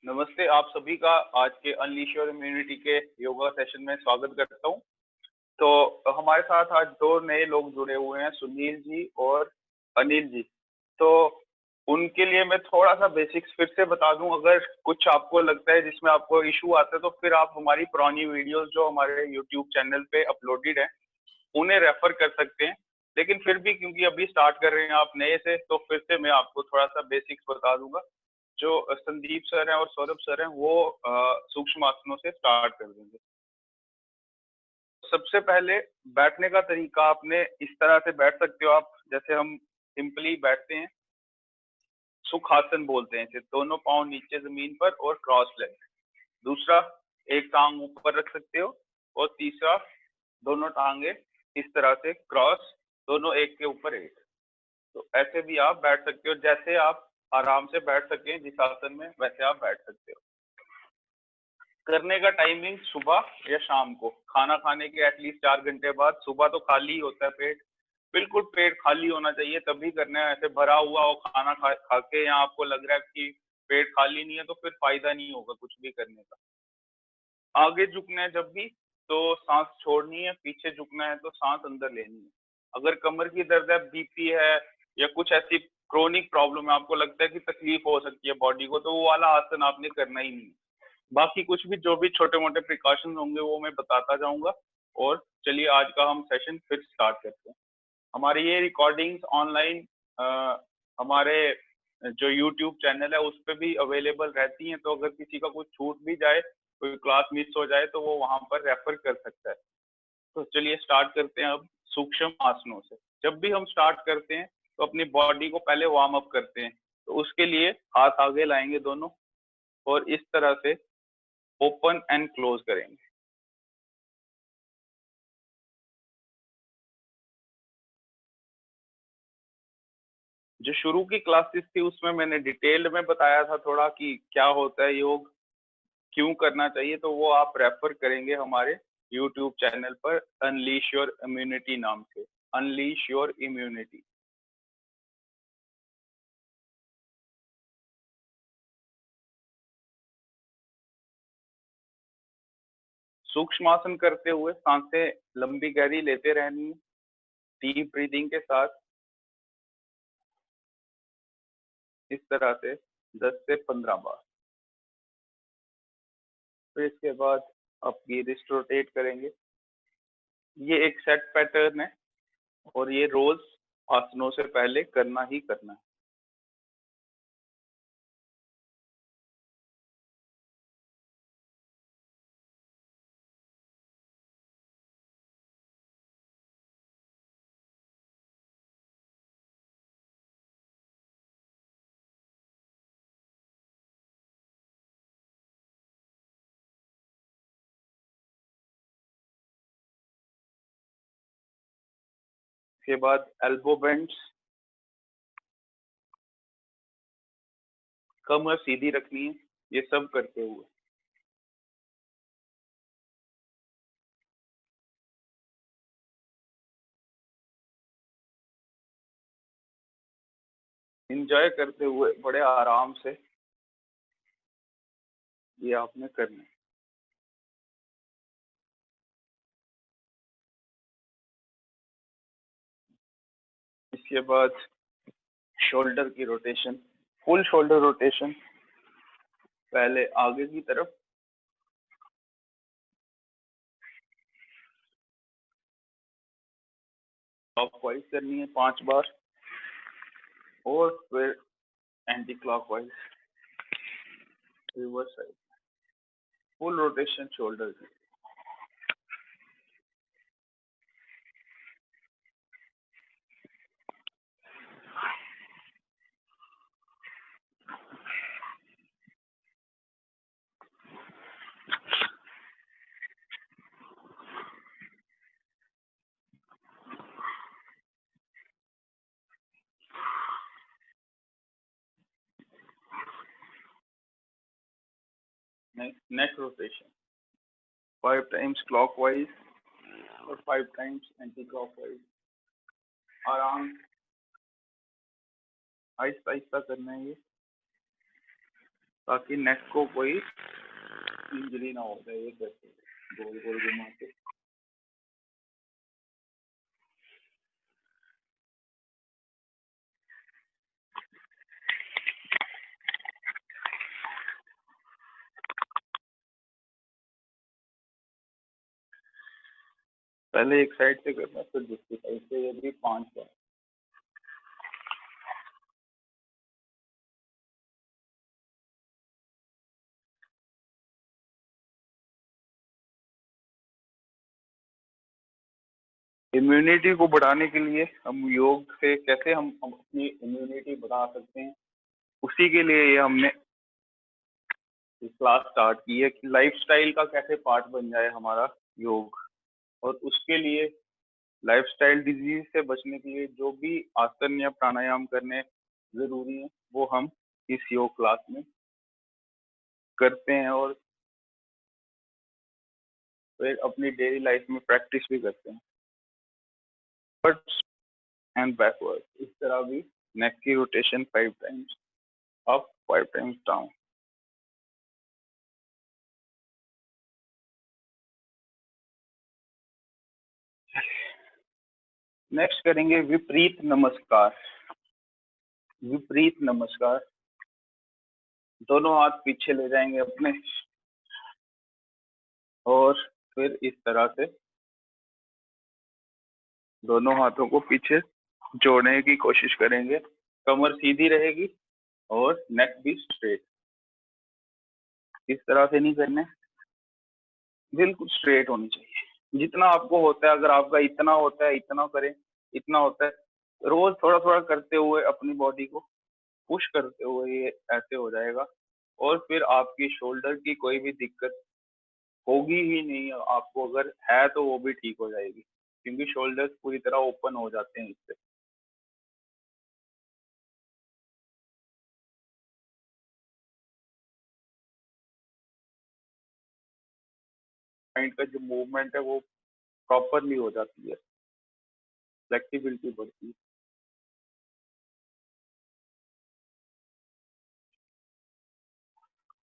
नमस्ते, आप सभी का आज के अनलीश योर इम्यूनिटी के योगा सेशन में स्वागत करता हूँ। तो हमारे साथ आज 2 नए लोग जुड़े हुए हैं, सुनील जी और अनिल जी। तो उनके लिए मैं थोड़ा-सा बेसिक्स फिर से बता दूँ, अगर कुछ आपको लगता है जिसमें आपको इश्यू आता है, तो फिर आप हमारी पुरानी वीडियोज़ जो हमारे यूट्यूब चैनल पे अपलोडेड हैं, उन्हें रेफ़र कर सकते हैं। लेकिन फिर भी क्योंकि अभी स्टार्ट कर रहे हैं आप नए से, तो फिर से मैं आपको थोड़ा-सा बेसिक्स बता दूँगा। जो संदीप सर हैं और सौरभ सर हैं, वो सूक्ष्म आसनों से स्टार्ट कर देंगे। सबसे पहले बैठने का तरीका आपने इस तरह से बैठ सकते हो आप, जैसे हम सिंपली बैठते हैं, सुखासन बोलते हैं इसे, दोनों पाँव नीचे ज़मीन पर और क्रॉस लेग। दूसरा, एक टाँग ऊपर रख सकते हो और तीसरा, दोनों टाँगे इस तरह से क्रॉस, दोनों एक के ऊपर एक। तो ऐसे भी आप बैठ सकते हो, जैसे आप आराम से बैठ सकें जिस आसन में, वैसे आप बैठ सकते हो। करने का टाइमिंग सुबह या शाम को, खाना खाने के एटलीस्ट 4 घंटे बाद। सुबह तो खाली ही होता है पेट, बिल्कुल पेट खाली होना चाहिए तभी करना है। ऐसे भरा हुआ हो खाना खा खा के या आपको लग रहा है कि पेट खाली नहीं है, तो फिर फ़ायदा नहीं होगा कुछ भी करने का। आगे झुकना है जब भी, तो साँस छोड़नी है, पीछे झुकना है तो साँस अंदर लेनी है। अगर कमर की दर्द है, बीपी है या कुछ ऐसी क्रोनिक प्रॉब्लम है, आपको लगता है कि तकलीफ हो सकती है बॉडी को, तो वो वाला आसन आपने करना ही नहीं है। बाकी कुछ भी जो भी छोटे-मोटे प्रिकॉशंस होंगे वो मैं बताता जाऊँगा। और चलिए आज का हम सेशन फिर स्टार्ट करते हैं। हमारी ये रिकॉर्डिंग्स ऑनलाइन हमारे जो यूट्यूब चैनल है उस पे भी अवेलेबल रहती हैं, तो अगर किसी का कुछ छूट भी जाए, कोई क्लास मिस हो जाए, तो वो वहाँ पर रेफ़र कर सकता है। तो चलिए स्टार्ट करते हैं अब सूक्ष्म आसनों से। जब भी हम स्टार्ट करते हैं, तो अपनी बॉडी को पहले वार्म अप करते हैं। तो उसके लिए हाथ आगे लाएँगे दोनों और इस तरह से ओपन एंड क्लोज़ करेंगे। जो शुरू की क्लासेस थी उसमें मैंने डिटेल में बताया था थोड़ा कि क्या होता है योग, क्यों करना चाहिए, तो वो आप रेफ़र करेंगे हमारे यूट्यूब चैनल पर अनलीश योर इम्यूनिटी नाम से, अनलीश योर इम्यूनिटी। सूक्ष्मासन करते हुए साँसें लंबी गहरी लेते रहनी है, डीप ब्रीथिंग के साथ इस तरह से 10 से 15 बार। फिर इसके बाद आप ये रिस्ट रोटेट करेंगे। ये एक सेट पैटर्न है और ये रोज़ आसनों से पहले करना ही करना है। इसके बाद एल्बो बेंड्स, कमर सीधी रखनी है, ये सब करते हुए। एन्जॉय करते हुए बड़े आराम से ये आपने करना है। इसके बाद शोल्डर की रोटेशन, फुल शोल्डर रोटेशन, पहले आगे की तरफ, क्लॉकवाइज करनी है 5 बार और फिर anti clockwise reverse side, full rotation shoulder की। नेक रोटेशन 5 टाइम्स क्लॉकवाइज और 5 टाइम्स एंटी क्लॉकवाइज। आराम, आहिस्ता आहिस्ता करना है ये। ताकि नेक को कोई इंजरी ना हो जाए। ये करते गोल गोल घुमा के। पहले एक साइड से करना, फिर दूसरी साइड से, ये भी 5 बार। इम्यूनिटी को बढ़ाने के लिए हम योग से कैसे हम अपनी इम्यूनिटी बढ़ा सकते हैं, उसी के लिए ये हमने क्लास स्टार्ट की है कि लाइफस्टाइल का कैसे पार्ट बन जाए हमारा योग। और उसके लिए लाइफस्टाइल डिजीज से बचने के लिए जो भी आसन या प्राणायाम करने जरूरी है वो हम इस योग क्लास में करते हैं, और फिर अपनी डेली लाइफ में प्रैक्टिस भी करते हैं। फॉरवर्ड्स एंड बैकवर्ड, इस तरह भी नेक की rotation 5 times up, 5 times down. Next करेंगे विपरीत नमस्कार। विपरीत नमस्कार, दोनों हाथ पीछे ले जाएंगे अपने, और फिर इस तरह से दोनों हाथों को पीछे जोड़ने की कोशिश करेंगे। कमर सीधी रहेगी और नेक भी स्ट्रेट। इस तरह से नहीं करने, बिल्कुल स्ट्रेट होनी चाहिए। जितना आपको होता है, अगर आपका इतना होता है इतना करें, इतना होता है, रोज थोड़ा थोड़ा करते हुए अपनी बॉडी को पुश करते हुए ये ऐसे हो जाएगा। और फिर आपकी शोल्डर की कोई भी दिक्कत होगी ही नहीं। आपको अगर है तो वो भी ठीक हो जाएगी, क्योंकि शोल्डर्स पूरी तरह ओपन हो जाते हैं इससे। माइंड का जो मूवमेंट है वो प्रॉपरली हो जाती है, फ्लेक्सिबिलिटी बढ़ती है।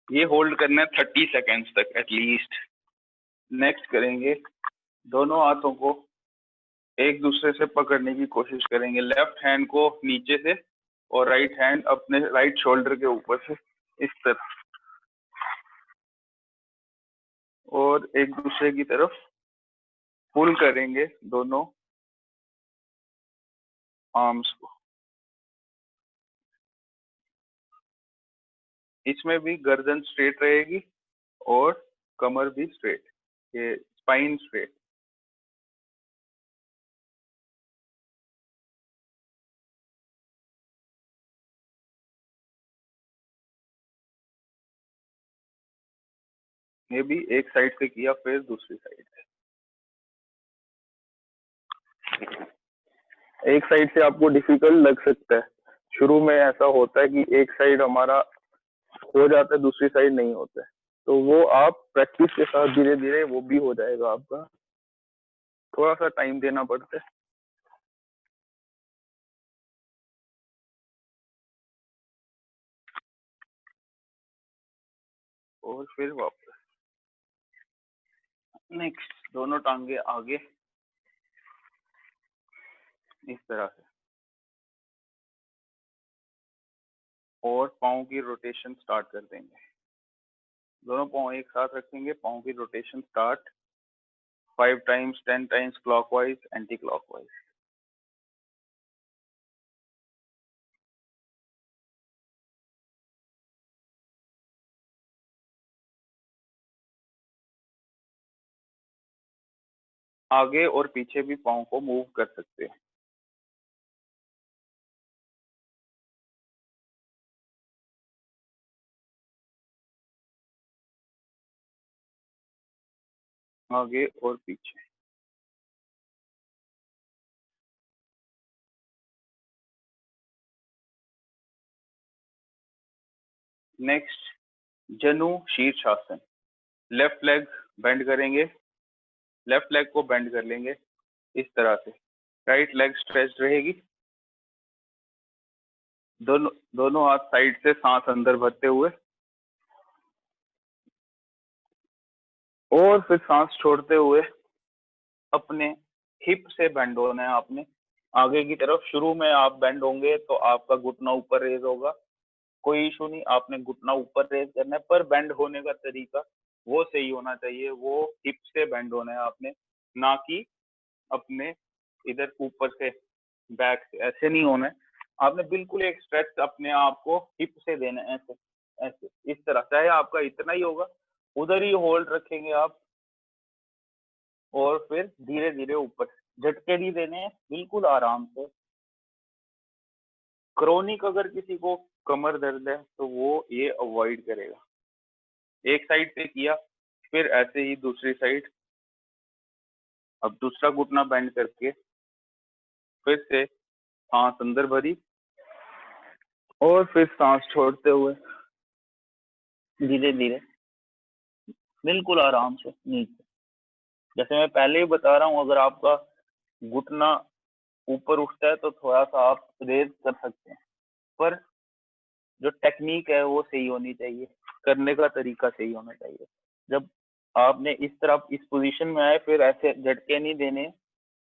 ये होल्ड करना है 30 सेकेंड्स तक एटलीस्ट। नेक्स्ट करेंगे, दोनों हाथों को एक दूसरे से पकड़ने की कोशिश करेंगे। लेफ्ट हैंड को नीचे से और राइट हैंड अपने राइट शोल्डर के ऊपर से, इस तरह, और एक दूसरे की तरफ पुल करेंगे दोनों आर्म्स को। इसमें भी गर्दन स्ट्रेट रहेगी और कमर भी स्ट्रेट, ये स्पाइन स्ट्रेट। ये भी एक साइड से किया, फिर दूसरी साइड से। एक साइड से आपको डिफिकल्ट लग सकता है, शुरू में ऐसा होता है कि एक साइड हमारा हो जाता है, दूसरी साइड नहीं होता है। तो वो आप प्रैक्टिस के साथ धीरे धीरे वो भी हो जाएगा आपका। थोड़ा सा टाइम देना पड़ता है। और फिर वापस। नेक्स्ट, दोनों टांगे आगे इस तरह से, और पाँव की रोटेशन स्टार्ट कर देंगे। दोनों पाँव एक साथ रखेंगे, पाँव की rotation start. 5 times, 10 times clockwise, anti clockwise. आगे और पीछे भी पाँव को मूव कर सकते हैं। आगे और पीछे। नेक्स्ट, जनु शीर्षासन। लेफ्ट लेग बेंड करेंगे, लेफ्ट लेग को बेंड कर लेंगे इस तरह से। राइट लेग स्ट्रेच रहेगी। दोनों दोनों हाथ साइड से सांस अंदर भरते हुए और फिर सांस छोड़ते हुए अपने हिप से बेंड होना है आपने आगे की तरफ। शुरू में आप बेंड होंगे तो आपका घुटना ऊपर रेज होगा, कोई इशू नहीं, आपने घुटना ऊपर रेज करना है, पर बेंड होने का तरीका वो सही होना चाहिए, वो हिप से बेंड होना है आपने, ना कि अपने इधर ऊपर से बैक से, ऐसे नहीं होना है। आपने बिल्कुल एक स्ट्रेच अपने आप को हिप से देना है, ऐसे ऐसे इस तरह, चाहे आपका इतना ही होगा, उधर ही होल्ड रखेंगे आप, और फिर धीरे धीरे ऊपर, झटके नहीं देने हैं, बिल्कुल आराम से। क्रोनिक अगर किसी को कमर दर्द है तो वो ये अवॉइड करेगा। एक साइड से किया, फिर ऐसे ही दूसरी साइड, अब दूसरा घुटना बेंड करके फिर से सांस अंदर भरी, और फिर सांस छोड़ते हुए धीरे धीरे बिल्कुल आराम से नीचे। जैसे मैं पहले ही बता रहा हूँ, अगर आपका घुटना ऊपर उठता है तो थोड़ा सा आप रेज कर सकते हैं, पर जो टेक्निक है वो सही होनी चाहिए, करने का तरीका सही होना चाहिए। जब आपने इस तरह इस पोजीशन में आए, फिर ऐसे झटके नहीं देने,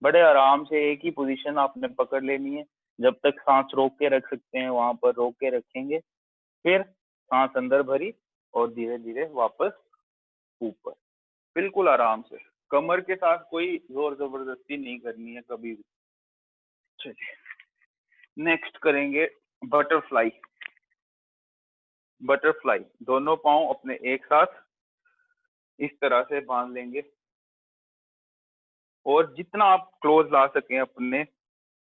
बड़े आराम से एक ही पोजीशन आपने पकड़ लेनी है। जब तक सांस रोक के रख सकते हैं वहां पर रोक के रखेंगे, फिर सांस अंदर भरी और धीरे धीरे वापस ऊपर, बिल्कुल आराम से। कमर के साथ कोई जोर जबरदस्ती नहीं करनी है कभी भी। चलिए नेक्स्ट करेंगे बटरफ्लाई। बटरफ्लाई, दोनों पांव अपने एक साथ इस तरह से बांध लेंगे, और जितना आप क्लोज ला सकें अपने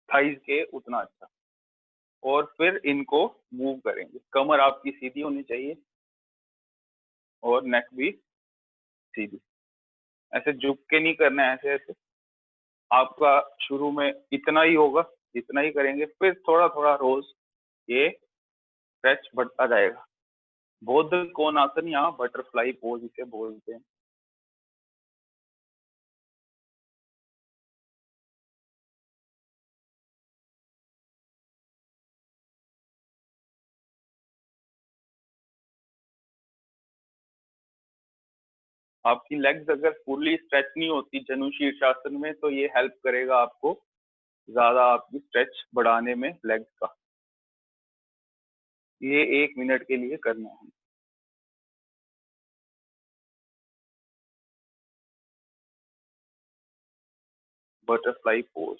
थाइज के उतना अच्छा, और फिर इनको मूव करेंगे। कमर आपकी सीधी होनी चाहिए और नेक भी सीधी, ऐसे झुक के नहीं करना है, ऐसे ऐसे। आपका शुरू में इतना ही होगा, इतना ही करेंगे, फिर थोड़ा थोड़ा रोज ये स्ट्रेच बढ़ता जाएगा। बौद्ध कोणासन या बटरफ्लाई पोज इसे बोलते हैं। आपकी लेग्स अगर फुली स्ट्रेच नहीं होती जनु शीर्षासन में, तो ये हेल्प करेगा आपको ज्यादा आपकी स्ट्रेच बढ़ाने में लेग्स का। ये 1 मिनट के लिए करना है। बटरफ्लाई पोज,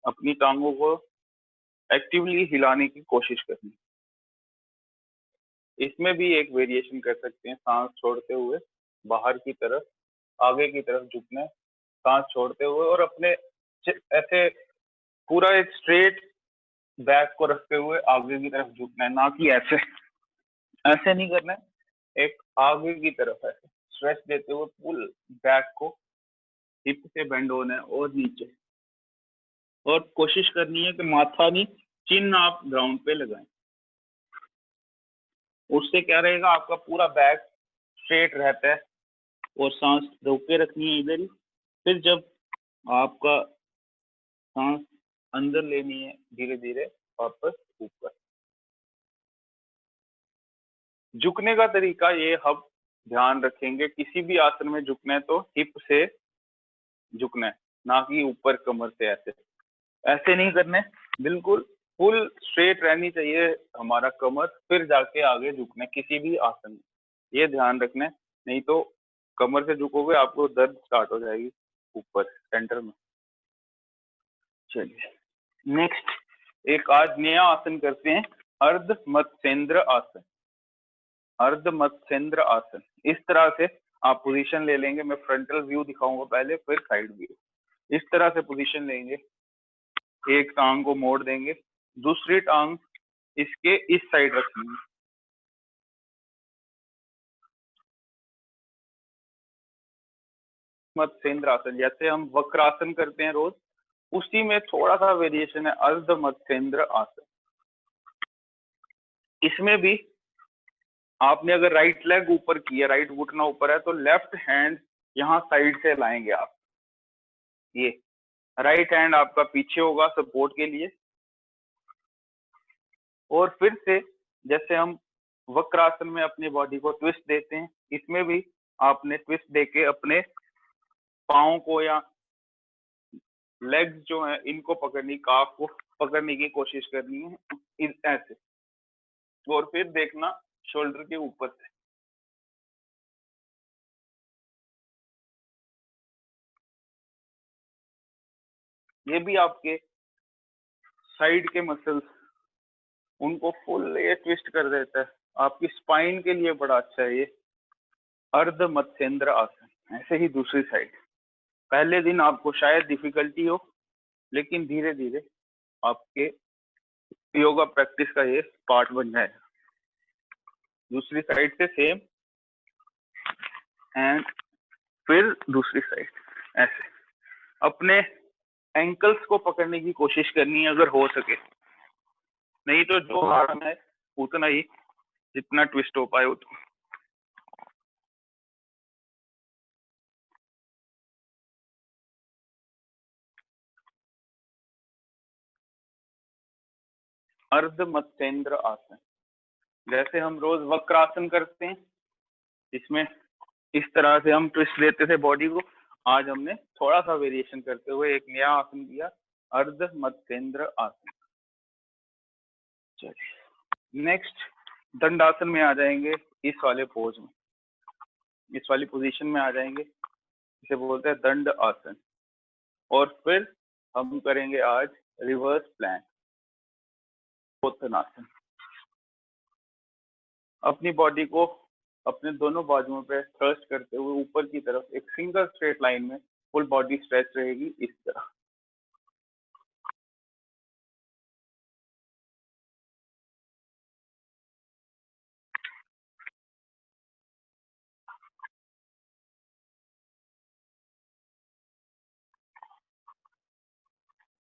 अपनी टांगों को एक्टिवली हिलाने की कोशिश करनी। इसमें भी एक वेरिएशन कर सकते हैं, सांस छोड़ते हुए बाहर की तरफ, आगे की तरफ झुकना है, सांस छोड़ते हुए, और अपने ऐसे पूरा एक स्ट्रेट बैक को रखते हुए आगे की तरफ झुकना है, ना कि ऐसे ऐसे नहीं करना है। एक आगे की तरफ ऐसे स्ट्रेच देते हुए फुल बैक को हिप से बेंड होना है, और नीचे, और कोशिश करनी है कि माथा नहीं, चिन आप ग्राउंड पे लगाएं। उससे क्या रहेगा, आपका पूरा बैक स्ट्रेट रहता है, और सांस रोक के रखनी है इधर ही। फिर जब आपका सांस अंदर लेनी है, धीरे धीरे वापस ऊपर। झुकने का तरीका ये हम ध्यान रखेंगे, किसी भी आसन में झुकना है तो हिप से झुकना है, ना कि ऊपर कमर से ऐसे ऐसे नहीं करने। बिल्कुल फुल स्ट्रेट रहनी चाहिए हमारा कमर, फिर जाके आगे झुकना है किसी भी आसन में, ये ध्यान रखना है। नहीं तो कमर से झुकोगे आपको दर्द स्टार्ट हो जाएगी ऊपर सेंटर में। चलिए नेक्स्ट एक आज नया आसन करते हैं, अर्ध मत्स्येंद्र आसन। अर्ध मत्स्येंद्र आसन, इस तरह से आप पोजीशन ले लेंगे। मैं फ्रंटल व्यू दिखाऊंगा पहले, फिर साइड व्यू। इस तरह से पोजीशन लेंगे, एक टांग को मोड़ देंगे, दूसरी टांग इसके इस साइड रखेंगे, मत्स्येंद्र आसन जैसे हम वक्रासन करते हैं रोज, उसी में थोड़ा सा वेरिएशन है, अर्ध मत्स्येंद्र आसन। इसमें भी आपने अगर राइट लेग ऊपर किया, राइट घुटना ऊपर है, तो लेफ्ट हैंड यहाँ साइड से लाएंगे आप, ये राइट हैंड आपका पीछे होगा सपोर्ट के लिए। और फिर से जैसे हम वक्रासन में अपनी बॉडी को ट्विस्ट देते हैं, इसमें भी आपने ट्विस्ट देके अपने पाँव को या लेग्स जो है इनको पकड़नी, काफ को पकड़ने की कोशिश करनी है ऐसे, और फिर देखना शोल्डर के ऊपर से। ये भी आपके साइड के मसल्स उनको फुल ये ट्विस्ट कर देता है। आपकी स्पाइन के लिए बड़ा अच्छा है ये अर्ध मत्स्येंद्र आसन। ऐसे ही दूसरी साइड, पहले दिन आपको शायद डिफिकल्टी हो, लेकिन धीरे धीरे आपके योगा प्रैक्टिस का ये पार्ट बन जाएगा। दूसरी साइड से सेम, एंड फिर दूसरी साइड ऐसे। अपने एंकल्स को पकड़ने की कोशिश करनी है अगर हो सके, नहीं तो जो आर्म है उतना ही, जितना ट्विस्ट हो पाए उतना। अर्ध मत्स्येंद्र आसन, जैसे हम रोज वक्रासन करते हैं, इसमें इस तरह से हम ट्विस्ट देते थे बॉडी को। आज हमने थोड़ा सा वेरिएशन करते हुए एक नया आसन दिया, अर्ध मत्स्येंद्र आसन। चलिए नेक्स्ट दंडासन में आ जाएंगे। इस वाले पोज में, इस वाली पोजीशन में आ जाएंगे, इसे बोलते हैं दंड आसन। और फिर हम करेंगे आज रिवर्स प्लैंक, उत्तनासन। अपनी बॉडी को अपने दोनों बाजुओं पे थ्रस्ट करते हुए ऊपर की तरफ एक सिंगल स्ट्रेट लाइन में फुल बॉडी स्ट्रेच रहेगी इस तरह।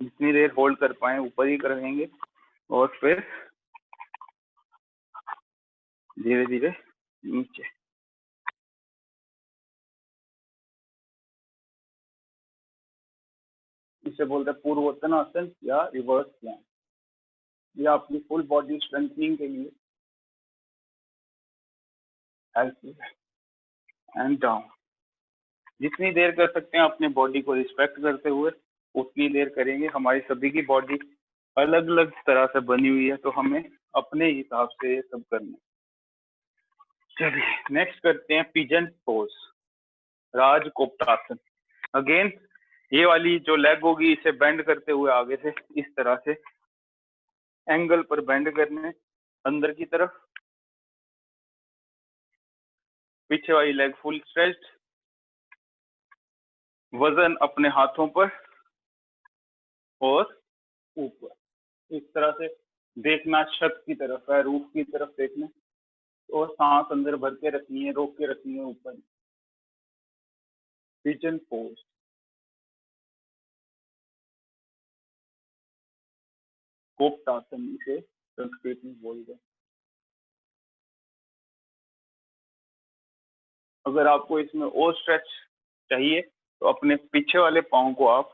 जितनी देर होल्ड कर पाए ऊपर ही करेंगे, और फिर धीरे धीरे नीचे। इसे बोलते हैं पूर्वोत्तनासन या रिवर्स प्लैंक। ये आपकी फुल बॉडी स्ट्रेंथनिंग के लिए हेल्पफुल है। एंड डाउन, जितनी देर कर सकते हैं अपने बॉडी को रिस्पेक्ट करते हुए उतनी देर करेंगे। हमारी सभी की बॉडी अलग अलग तरह से बनी हुई है, तो हमें अपने हिसाब से ये सब करना है। चलिए नेक्स्ट करते हैं पिजन पोज, राजकोपटासन। अगेन ये वाली जो लेग होगी इसे बेंड करते हुए आगे से इस तरह से एंगल पर बेंड करने, अंदर की तरफ, पीछे वाली लेग फुल स्ट्रेच्ड, वजन अपने हाथों पर और ऊपर इस तरह से देखना, छत की तरफ है, रूफ की तरफ देखना, और सांस अंदर भर के रखनी है, रोक के रखनी है ऊपर। पिजन पोज, कोपटासन इसे संस्कृत में बोलते हैं। अगर आपको इसमें और स्ट्रेच चाहिए तो अपने पीछे वाले पाँव को आप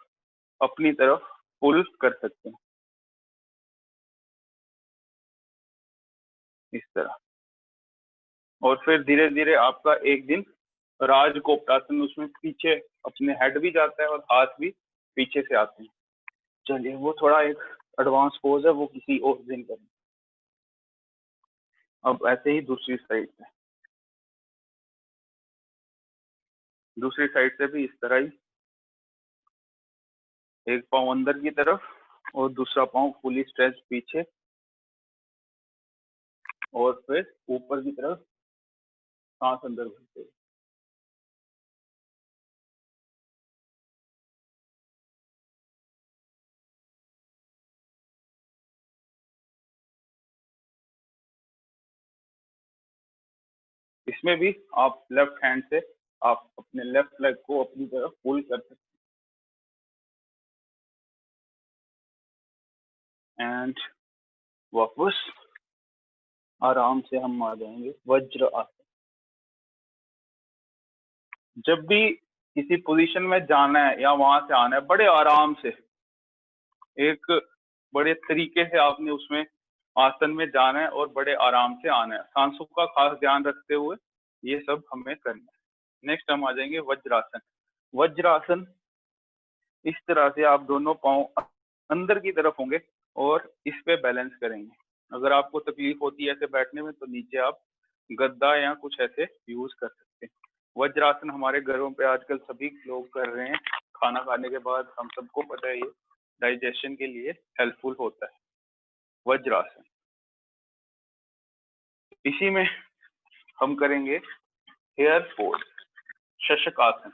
अपनी तरफ पुल कर सकते हैं इस तरह, और फिर धीरे धीरे आपका एक दिन राजकोपटासन, उसमें पीछे अपने हेड भी जाता है और हाथ भी पीछे से आते हैं। चलिए वो थोड़ा एक एडवांस पोज है, वो किसी और दिन करें। अब ऐसे ही दूसरी साइड से, दूसरी साइड से भी इस तरह ही, एक पाँव अंदर की तरफ और दूसरा पाँव फुली स्ट्रेच पीछे, और फिर ऊपर की तरफ सांस अंदर भरते हुए। इसमें भी आप लेफ्ट हैंड से आप अपने लेफ्ट लेग को अपनी तरफ पुल कर सकते हैं। एंड वापस आराम से हम आ जाएंगे वज्र आसन। जब भी किसी पोजीशन में जाना है या वहां से आना है, बड़े आराम से, एक बड़े तरीके से आपने उसमें आसन में जाना है और बड़े आराम से आना है, सांसों का खास ध्यान रखते हुए ये सब हमें करना है। नेक्स्ट हम आ जाएंगे वज्रासन। वज्रासन इस तरह से आप दोनों पाँव अंदर की तरफ होंगे और इस पे बैलेंस करेंगे। अगर आपको तकलीफ होती है ऐसे बैठने में तो नीचे आप गद्दा या कुछ ऐसे यूज कर सकते हैं। वज्रासन हमारे घरों पे आजकल सभी लोग कर रहे हैं। खाना खाने के बाद हम सबको पता है ये डाइजेशन के लिए हेल्पफुल होता है वज्रासन। इसी में हम करेंगे हेयर पोज, शशकासन।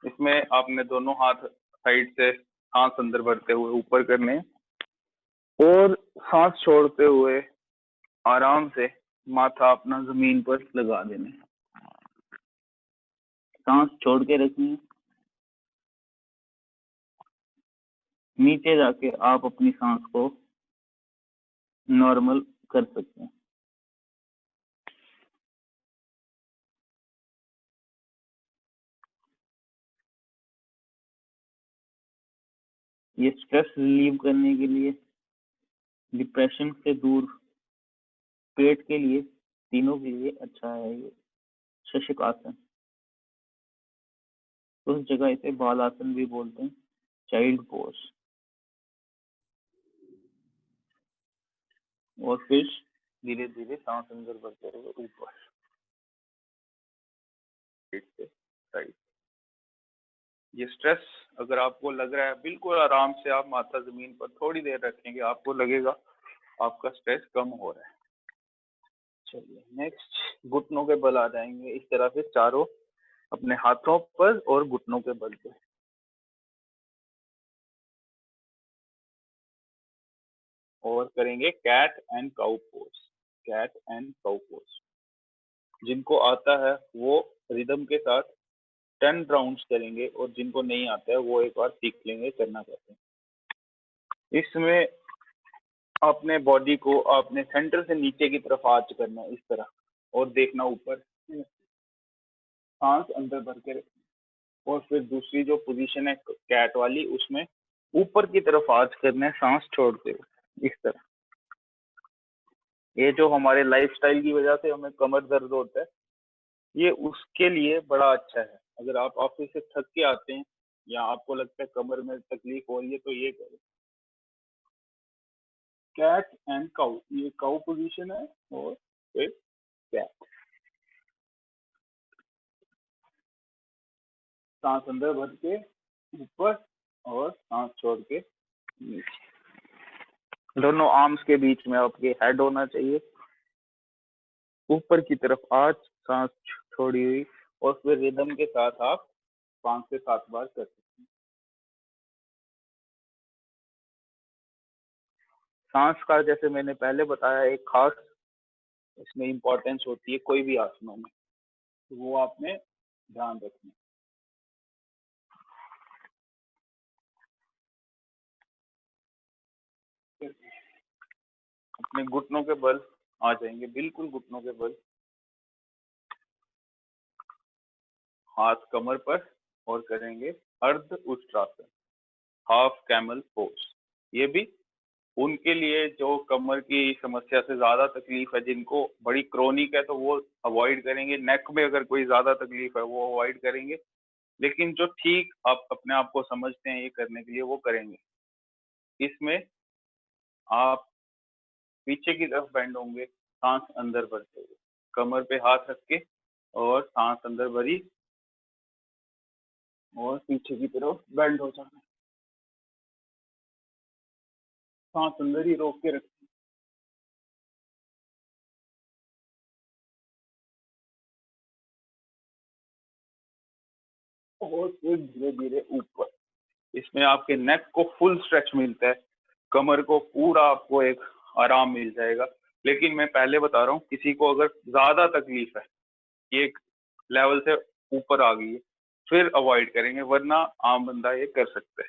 इसमें आपने दोनों हाथ साइड से सांस अंदर भरते हुए ऊपर करने और सांस छोड़ते हुए आराम से माथा अपना जमीन पर लगा देने। सांस छोड़ के रखनी, नीचे जाके आप अपनी सांस को नॉर्मल कर सकते हैं। ये स्ट्रेस रिलीव करने के लिए, डिप्रेशन से दूर, पेट के लिए, तीनों के लिए अच्छा है ये शशकासन। उस जगह इसे बालासन भी बोलते हैं, चाइल्ड पोज। और फिर धीरे धीरे सांस अंदर भरते हुए ऊपर से साइड। ये स्ट्रेस अगर आपको लग रहा है, बिल्कुल आराम से आप माथा जमीन पर थोड़ी देर रखेंगे, आपको लगेगा आपका स्ट्रेस कम हो रहा है। चलिए नेक्स्ट घुटनों के बल आ जाएंगे इस तरह से चारों अपने हाथों पर और घुटनों के बल पे। और करेंगे cat and cow pose. Cat and cow pose जिनको आता है वो रिदम के साथ 10 राउंड्स करेंगे और जिनको नहीं आता है वो एक बार सीख लेंगे करना कैसे। इसमें अपने बॉडी को अपने सेंटर से नीचे की तरफ आर्च करना है इस तरह और देखना ऊपर, सांस अंदर भर के रखना। और फिर दूसरी जो पोजीशन है कैट वाली, उसमें ऊपर की तरफ आर्च करना है सांस छोड़ते हुए इस तरह। ये जो हमारे लाइफस्टाइल की वजह से हमें कमर दर्द होता है, ये उसके लिए बड़ा अच्छा है। अगर आप ऑफिस से थक के आते हैं या आपको लगता है कमर में तकलीफ हो रही है तो ये करें। कैट एंड काउ, ये काउ पोजीशन है और फिर कैट। सांस अंदर भर के ऊपर और सांस छोड़ के नीचे। दोनों आर्म्स के बीच में आपके हेड होना चाहिए, ऊपर की तरफ आज सांस छोड़ी हुई और फिर रिदम के साथ आप 5 से 7 बार कर सकते हैं। सांस का जैसे मैंने पहले बताया एक खास इसमें इम्पोर्टेंस होती है कोई भी आसनों में, तो वो आपने ध्यान रखना। अपने घुटनों के बल आ जाएंगे, बिल्कुल घुटनों के बल, हाथ कमर पर और करेंगे अर्ध उत्तरासन, हाफ कैमल पोज। ये भी उनके लिए जो कमर की समस्या से ज्यादा तकलीफ है, जिनको बड़ी क्रोनिक है तो वो अवॉइड करेंगे। नेक में अगर कोई ज्यादा तकलीफ है वो अवॉइड करेंगे, लेकिन जो ठीक आप अपने आप को समझते हैं ये करने के लिए वो करेंगे। इसमें आप पीछे की तरफ बेंड होंगे, सांस अंदर भरते हुए, कमर पे हाथ रख के और सांस अंदर भरी और पीछे की तरफ बेंड हो जाना। सांस अंदर ही रोक के रखें और फिर धीरे धीरे ऊपर। इसमें आपके नेक को फुल स्ट्रेच मिलता है, कमर को पूरा आपको एक आराम मिल जाएगा। लेकिन मैं पहले बता रहा हूँ, किसी को अगर ज्यादा तकलीफ है, ये एक लेवल से ऊपर आ गई है, फिर अवॉइड करेंगे, वरना आम बंदा ये कर सकता है।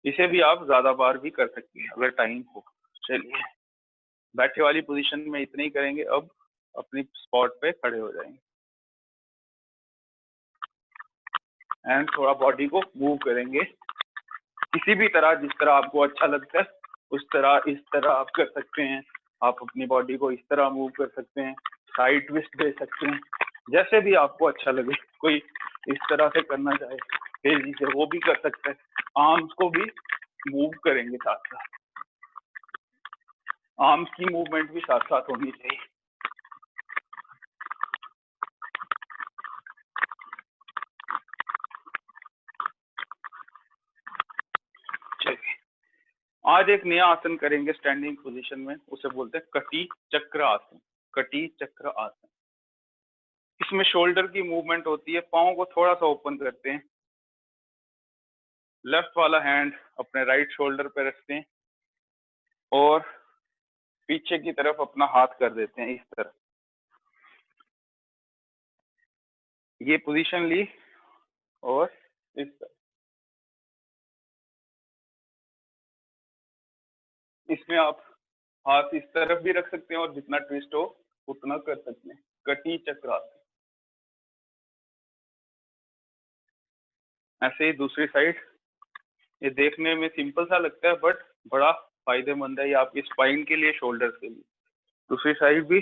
इसे भी आप ज्यादा बार भी कर सकते हैं अगर टाइम हो। चलिए बैठे वाली पोजीशन में इतने ही करेंगे। अब अपनी स्पॉट पे खड़े हो जाएंगे एंड थोड़ा बॉडी को मूव करेंगे किसी भी तरह, जिस तरह आपको अच्छा लगता है उस तरह। इस तरह आप कर सकते हैं, आप अपनी बॉडी को इस तरह मूव कर सकते हैं, साइड ट्विस्ट दे सकते हैं, जैसे भी आपको अच्छा लगे। कोई इस तरह से करना चाहे तेजी से वो भी कर सकते हैं। आर्म्स को भी मूव करेंगे साथ साथ, आर्म्स की मूवमेंट भी साथ साथ होनी चाहिए। चलिए आज एक नया आसन करेंगे स्टैंडिंग पोजीशन में, उसे बोलते हैं कटी चक्र आसन। कटी चक्र आसन, इसमें शोल्डर की मूवमेंट होती है। पाँव को थोड़ा सा ओपन करते हैं, लेफ्ट वाला हैंड अपने राइट शोल्डर पे रखते हैं और पीछे की तरफ अपना हाथ कर देते हैं इस तरह। ये पोजीशन ली और इस तरह। इसमें आप हाथ इस तरफ भी रख सकते हैं और जितना ट्विस्ट हो उतना कर सकते हैं। कटी चक्र आसन। ऐसे ही दूसरी साइड। ये देखने में सिंपल सा लगता है बट बड़ा फायदेमंद है ये आपकी स्पाइन के लिए, शोल्डर के लिए। दूसरी साइड भी,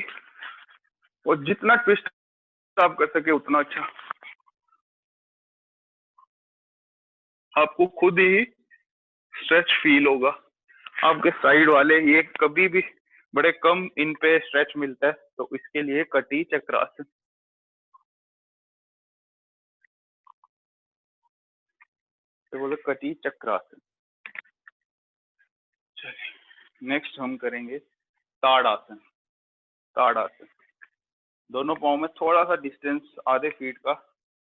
और जितना ट्विस्ट आप कर सके उतना अच्छा। आपको खुद ही स्ट्रेच फील होगा। आपके साइड वाले ये कभी भी बड़े कम इन पे स्ट्रेच मिलता है, तो इसके लिए कटी चक्रासन। तो बोले कटी चक्रासन। चलिए नेक्स्ट हम करेंगे ताड़ासन। ताड़ासन, दोनों पाँव में थोड़ा सा डिस्टेंस आधे फीट का,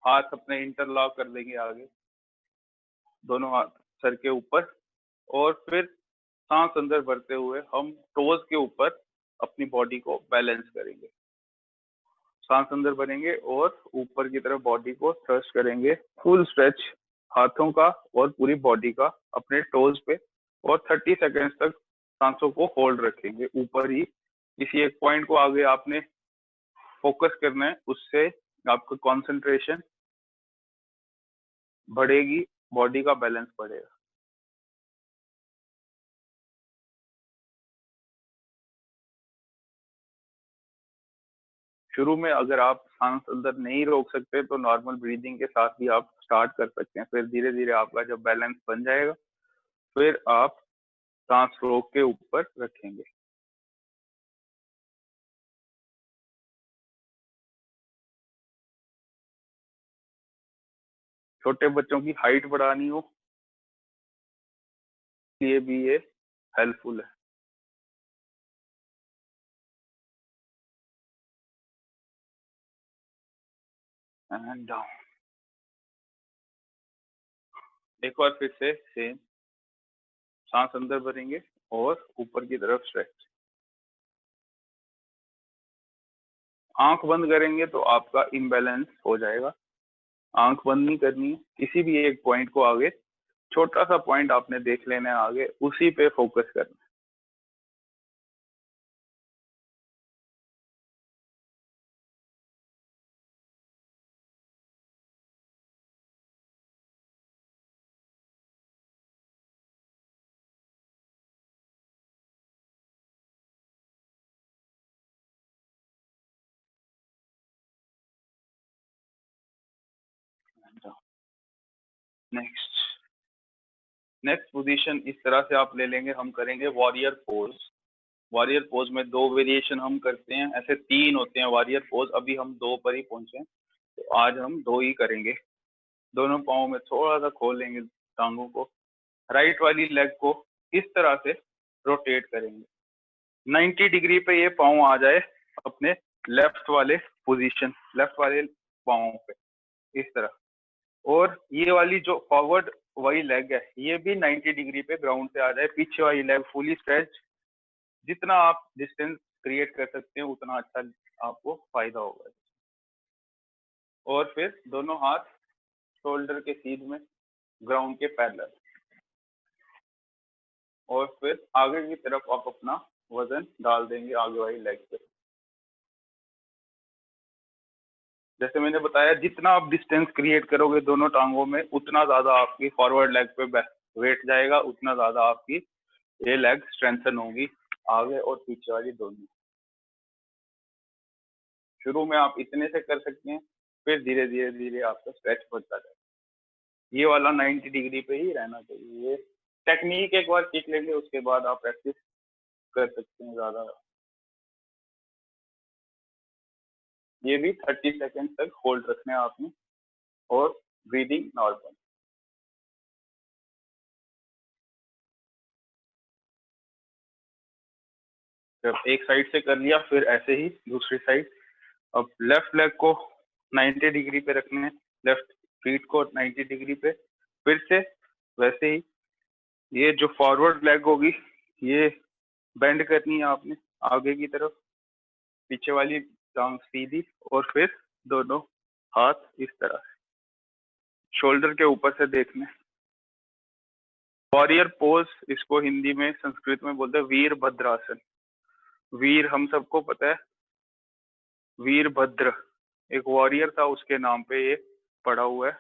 हाथ अपने इंटरलॉक कर देंगे आगे, दोनों हाथ सर के ऊपर, और फिर सांस अंदर भरते हुए हम टोज के ऊपर अपनी बॉडी को बैलेंस करेंगे। सांस अंदर भरेंगे और ऊपर की तरफ बॉडी को थ्रस्ट करेंगे। फुल स्ट्रेच हाथों का और पूरी बॉडी का अपने टोज पे, और 30 सेकेंड्स तक सांसों को होल्ड रखेंगे ऊपर ही। किसी एक पॉइंट को आगे आपने फोकस करना है, उससे आपका कंसंट्रेशन बढ़ेगी, बॉडी का बैलेंस बढ़ेगा। शुरू में अगर आप सांस अंदर नहीं रोक सकते तो नॉर्मल ब्रीदिंग के साथ भी आप स्टार्ट कर सकते हैं। फिर धीरे धीरे आपका जब बैलेंस बन जाएगा फिर आप सांस रोक के ऊपर रखेंगे। छोटे बच्चों की हाइट बढ़ानी हो ये भी ये हेल्पफुल है। And down. एक बार फिर से सेम, सांस अंदर भरेंगे और ऊपर की तरफ स्ट्रेच। आंख बंद करेंगे तो आपका इम्बैलेंस हो जाएगा। आंख बंद नहीं करनी है, किसी भी एक पॉइंट को आगे, छोटा सा पॉइंट आपने देख लेना है आगे, उसी पे फोकस करना है। नेक्स्ट नेक्स्ट पोजीशन इस तरह से आप ले लेंगे। हम करेंगे वॉरियर पोज। वॉरियर पोज में दो वेरिएशन हम करते हैं, ऐसे 3 होते हैं वॉरियर पोज। अभी हम 2 पर ही पहुंचे हैं, तो आज हम 2 ही करेंगे। दोनों पाँव में थोड़ा सा खोलेंगे टांगों को, राइट वाली लेग को इस तरह से रोटेट करेंगे 90 डिग्री पे। ये पाँव आ जाए अपने लेफ्ट वाले पोजीशन, लेफ्ट वाले पाँव पे इस तरह। और ये वाली जो फॉरवर्ड वही लेग है ये भी 90 डिग्री पे ग्राउंड से आ जाए। पीछे वाली लेग फुली स्ट्रेच। जितना आप डिस्टेंस क्रिएट कर सकते हैं उतना अच्छा आपको फायदा होगा। और फिर दोनों हाथ शोल्डर के सीध में, ग्राउंड के पैरेलल, और फिर आगे की तरफ आप अपना वजन डाल देंगे आगे वाली लेग पे। जैसे मैंने बताया जितना आप डिस्टेंस क्रिएट करोगे दोनों टांगों में उतना ज्यादा आपकी फॉरवर्ड लेग पे वेट जाएगा, उतना ज्यादा आपकी ये लेग स्ट्रेंथन होगी, आगे और पीछे वाली दोनों। शुरू में आप इतने से कर सकते हैं, फिर धीरे धीरे धीरे आपका स्ट्रेच बढ़ता जाए। ये वाला 90 डिग्री पे ही रहना चाहिए। ये टेक्निक एक बार सीख लेंगे, उसके बाद आप प्रैक्टिस कर सकते हैं ज्यादा। ये भी 30 सेकेंड तक होल्ड रखना है आपने, और ब्रीदिंग नॉर्मल। जब एक साइड से कर लिया, फिर ऐसे ही दूसरी साइड। अब लेफ्ट लेग को 90 डिग्री पे रखना है, लेफ्ट फीट को 90 डिग्री पे, फिर से वैसे ही। ये जो फॉरवर्ड लेग होगी, ये बेंड करनी है आपने आगे की तरफ, पीछे वाली टांग सीधी, और फिर दोनों हाथ इस तरह से शोल्डर के ऊपर से देखने। वॉरियर पोज, इसको हिंदी में संस्कृत में बोलते हैं वीरभद्रासन। वीर हम सबको पता है, वीरभद्र एक वॉरियर था, उसके नाम पे ये पड़ा हुआ है,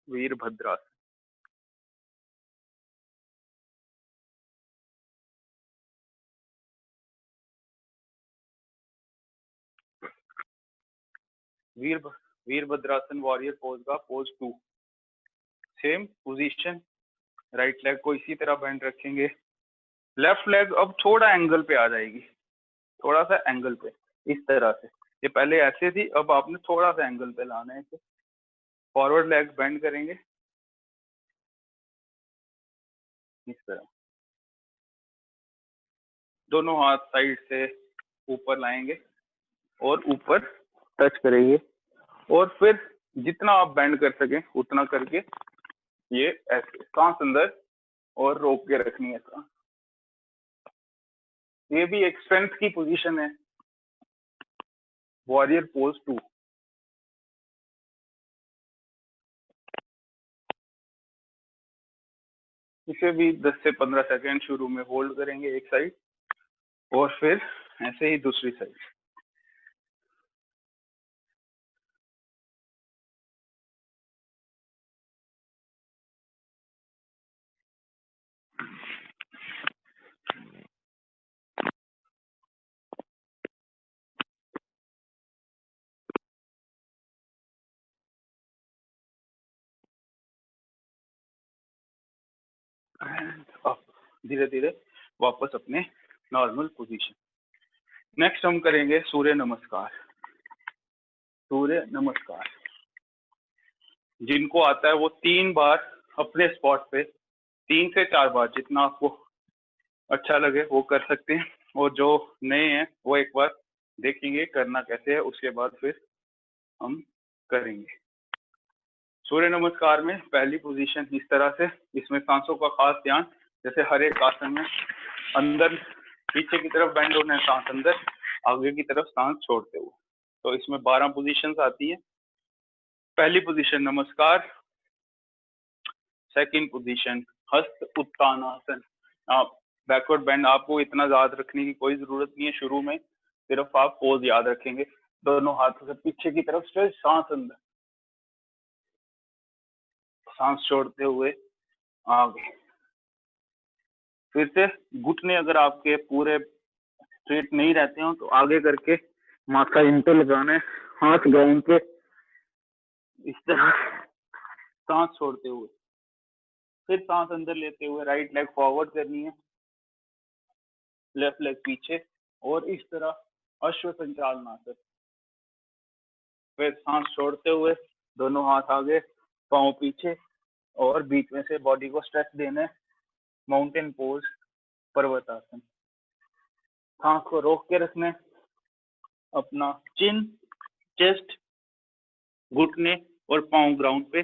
वीरभद्रासन। वीरभद्रासन वॉरियर पोज का pose 2। Same position, right leg को इसी तरह बेंड रखेंगे। लेफ्ट लेग अब थोड़ा एंगल पे आ जाएगी, थोड़ा सा एंगल पे, इस तरह से। ये पहले ऐसे थी, अब आपने थोड़ा सा एंगल पे लाना है इसे। फॉरवर्ड लेग बेंड करेंगे इस तरह, दोनों हाथ साइड से ऊपर लाएंगे और ऊपर टच करेंगे, और फिर जितना आप बेंड कर सके उतना करके ये ऐसे सांस अंदर और रोक के रखनी है सांस। ये भी एक स्ट्रेंथ की पोजीशन है, वॉरियर पोज 2। इसे भी 10 से 15 सेकेंड शुरू में होल्ड करेंगे एक साइड, और फिर ऐसे ही दूसरी साइड। धीरे धीरे वापस अपने नॉर्मल पोजीशन। नेक्स्ट हम करेंगे सूर्य नमस्कार। सूर्य नमस्कार जिनको आता है वो 3 बार अपने स्पॉट पे, 3 से 4 बार, जितना आपको अच्छा लगे वो कर सकते हैं। और जो नए हैं वो एक बार देखेंगे करना कैसे है, उसके बाद फिर हम करेंगे। सूर्य नमस्कार में पहली पोजीशन इस तरह से, इसमें सांसों का खास ध्यान, जैसे हर एक आसन में अंदर पीछे की तरफ बेंड होना है, सांस अंदर, आगे की तरफ सांस छोड़ते हुए। तो इसमें 12 पोजीशंस आती है। पहली पोजीशन नमस्कार, सेकंड पोजीशन हस्त उत्तानासन। आप बैकवर्ड बेंड आपको इतना याद रखने की कोई जरूरत नहीं है शुरू में, सिर्फ आप पोज याद रखेंगे। दोनों हाथों से पीछे की तरफ स्ट्रेच, सांस अंदर, सांस छोड़ते हुए आगे। फिर से घुटने अगर आपके पूरे स्ट्रेट नहीं रहते हो तो आगे करके माथा इन पे लगाना है, हाथ ग्राउंड पे इस तरह, सांस छोड़ते हुए। फिर सांस अंदर लेते हुए राइट लेग फॉरवर्ड करनी है, लेफ्ट लेग पीछे, और इस तरह अश्व संचालनासन। फिर सांस छोड़ते हुए दोनों हाथ आगे, पांव पीछे, और बीच में से बॉडी को स्ट्रेच देना है, माउंटेन पोज, पर्वतासन। सांस को रोक के रखना है, अपना चिन, चेस्ट, घुटने और पांव ग्राउंड पे,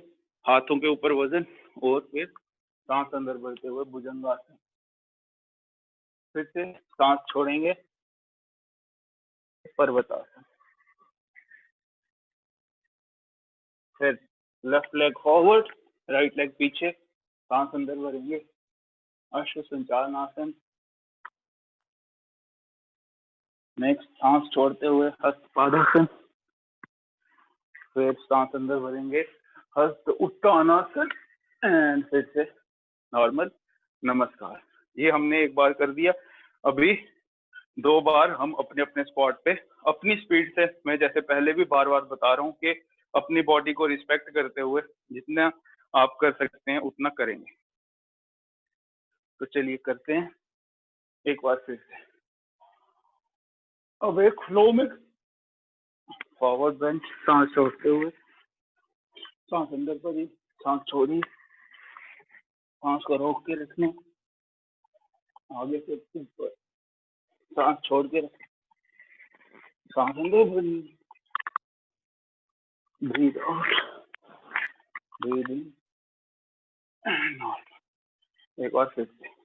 हाथों के ऊपर वजन, और फिर सांस अंदर भरते हुए भुजंगासन। फिर से सांस छोड़ेंगे, पर्वतासन। फिर left leg forward, right leg पीछे, सांस अंदर भरेंगे, अश्व संचालनासन। नेक्स्ट सांस छोड़ते हुए हस्त पादासन। फिर सांस अंदर भरेंगे, हस्त उत्तानासन, एंड फिर से नॉर्मल नमस्कार। ये हमने एक बार कर दिया। अभी 2 बार हम अपने अपने स्पॉट पे अपनी स्पीड से, मैं जैसे पहले भी बार बार बता रहा हूँ कि अपनी बॉडी को रिस्पेक्ट करते हुए जितना आप कर सकते हैं उतना करेंगे। तो चलिए करते हैं एक बार फिर से। अब एक फ्लो में फॉरवर्ड बेंच, सांस छोड़ते हुए, सांस अंदर भरी, सांस छोड़ी, सांस को रोक के रखने, आगे से ऊपर, सांस छोड़ के रखने, सांस अंदर भरी, breathe out, breathe in and out. एक बार फिर से।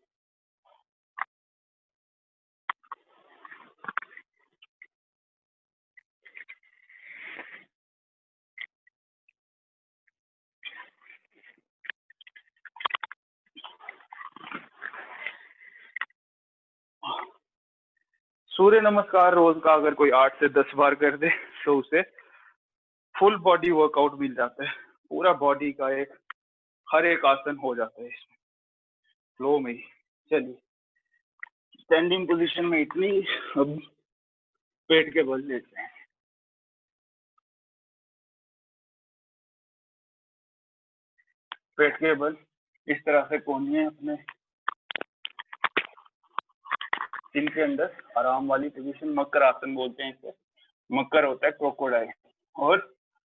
सूर्य नमस्कार रोज का अगर कोई 8 से 10 बार कर दे तो उसे फुल बॉडी वर्कआउट मिल जाता है, पूरा बॉडी का एक हर एक आसन हो जाता है इसमें फ्लो में ही। चलिए स्टैंडिंग पोजीशन में इतनी, अब पेट के बल लेते हैं। पेट के बल इस तरह से कोनिए अपने सिर के अंदर, आराम वाली पोजीशन, मकर आसन बोलते हैं इसे। मकर होता है क्रोकोडाइल, और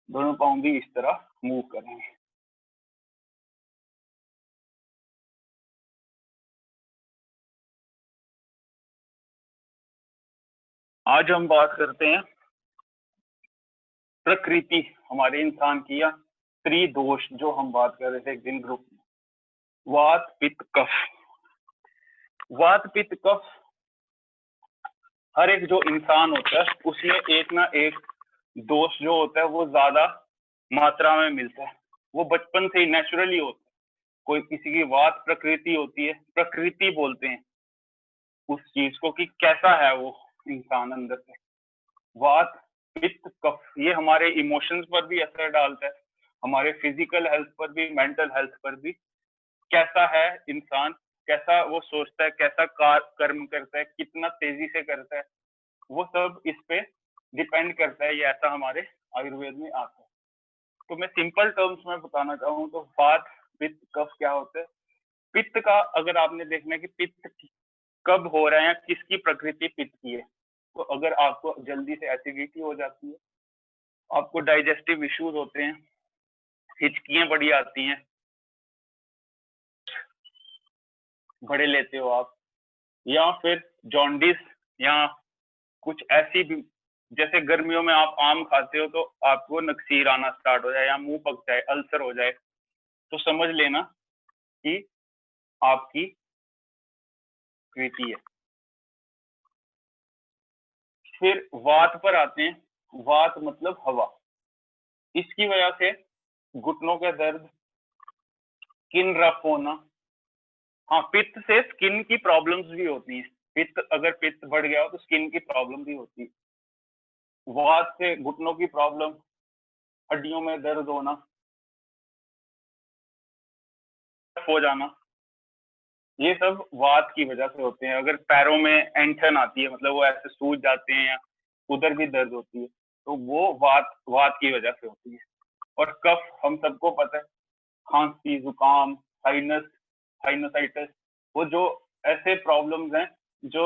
दोनों पाँव भी इस तरह मूव करेंगे। आज हम बात करते हैं प्रकृति हमारे इंसान की, या त्रिदोष जो हम बात कर रहे थे एक दिन ग्रुप में, वात पित्त कफ। वात पित्त कफ हर एक जो इंसान होता है उसमें एक ना एक दोष जो होता है वो ज्यादा मात्रा में मिलता है, वो बचपन से ही नेचुरली होता है। कोई किसी की वात प्रकृति होती है, प्रकृति बोलते हैं उस चीज को कि कैसा है वो इंसान अंदर से। वात पित्त कफ ये हमारे इमोशंस पर भी असर डालता है, हमारे फिजिकल हेल्थ पर भी, मेंटल हेल्थ पर भी। कैसा है इंसान, कैसा वो सोचता है, कैसा कर्म करता है, कितना तेजी से करता है, वो सब इस पे डिपेंड करता है। ये ऐसा हमारे आयुर्वेद में आता है। तो मैं सिंपल टर्म्स में बताना चाहूँ तो वात पित्त कफ क्या होता है। पित्त का अगर आपने देखना है कि पित्त कब हो रहा है या किसकी प्रकृति पित्त की है, तो अगर आपको जल्दी से एसिडिटी हो जाती है, आपको डाइजेस्टिव इश्यूज होते हैं, हिचकियां बड़ी आती हैं, बड़े लेते हो आप, या फिर जॉन्डिस, या कुछ ऐसी भी, जैसे गर्मियों में आप आम खाते हो तो आपको नक्सीर आना स्टार्ट हो जाए या मुंह पक जाए, अल्सर हो जाए, तो समझ लेना कि आपकी कृति है। फिर वात पर आते हैं। वात मतलब हवा, इसकी वजह से घुटनों का दर्द, स्किन रफ होना। हाँ, पित्त से स्किन की प्रॉब्लम्स भी होती है। पित्त अगर पित्त बढ़ गया हो तो स्किन की प्रॉब्लम भी होती है। वात से घुटनों की प्रॉब्लम, हड्डियों में दर्द होना, हो जाना, ये सब वात की वजह से होते हैं। अगर पैरों में ऐंठन आती है, मतलब वो ऐसे सूज जाते हैं या उधर भी दर्द होती है, तो वो वात की वजह से होती है। और कफ हम सबको पता है, खांसी, जुकाम, साइनसाइटिस, वो जो ऐसे प्रॉब्लम्स हैं जो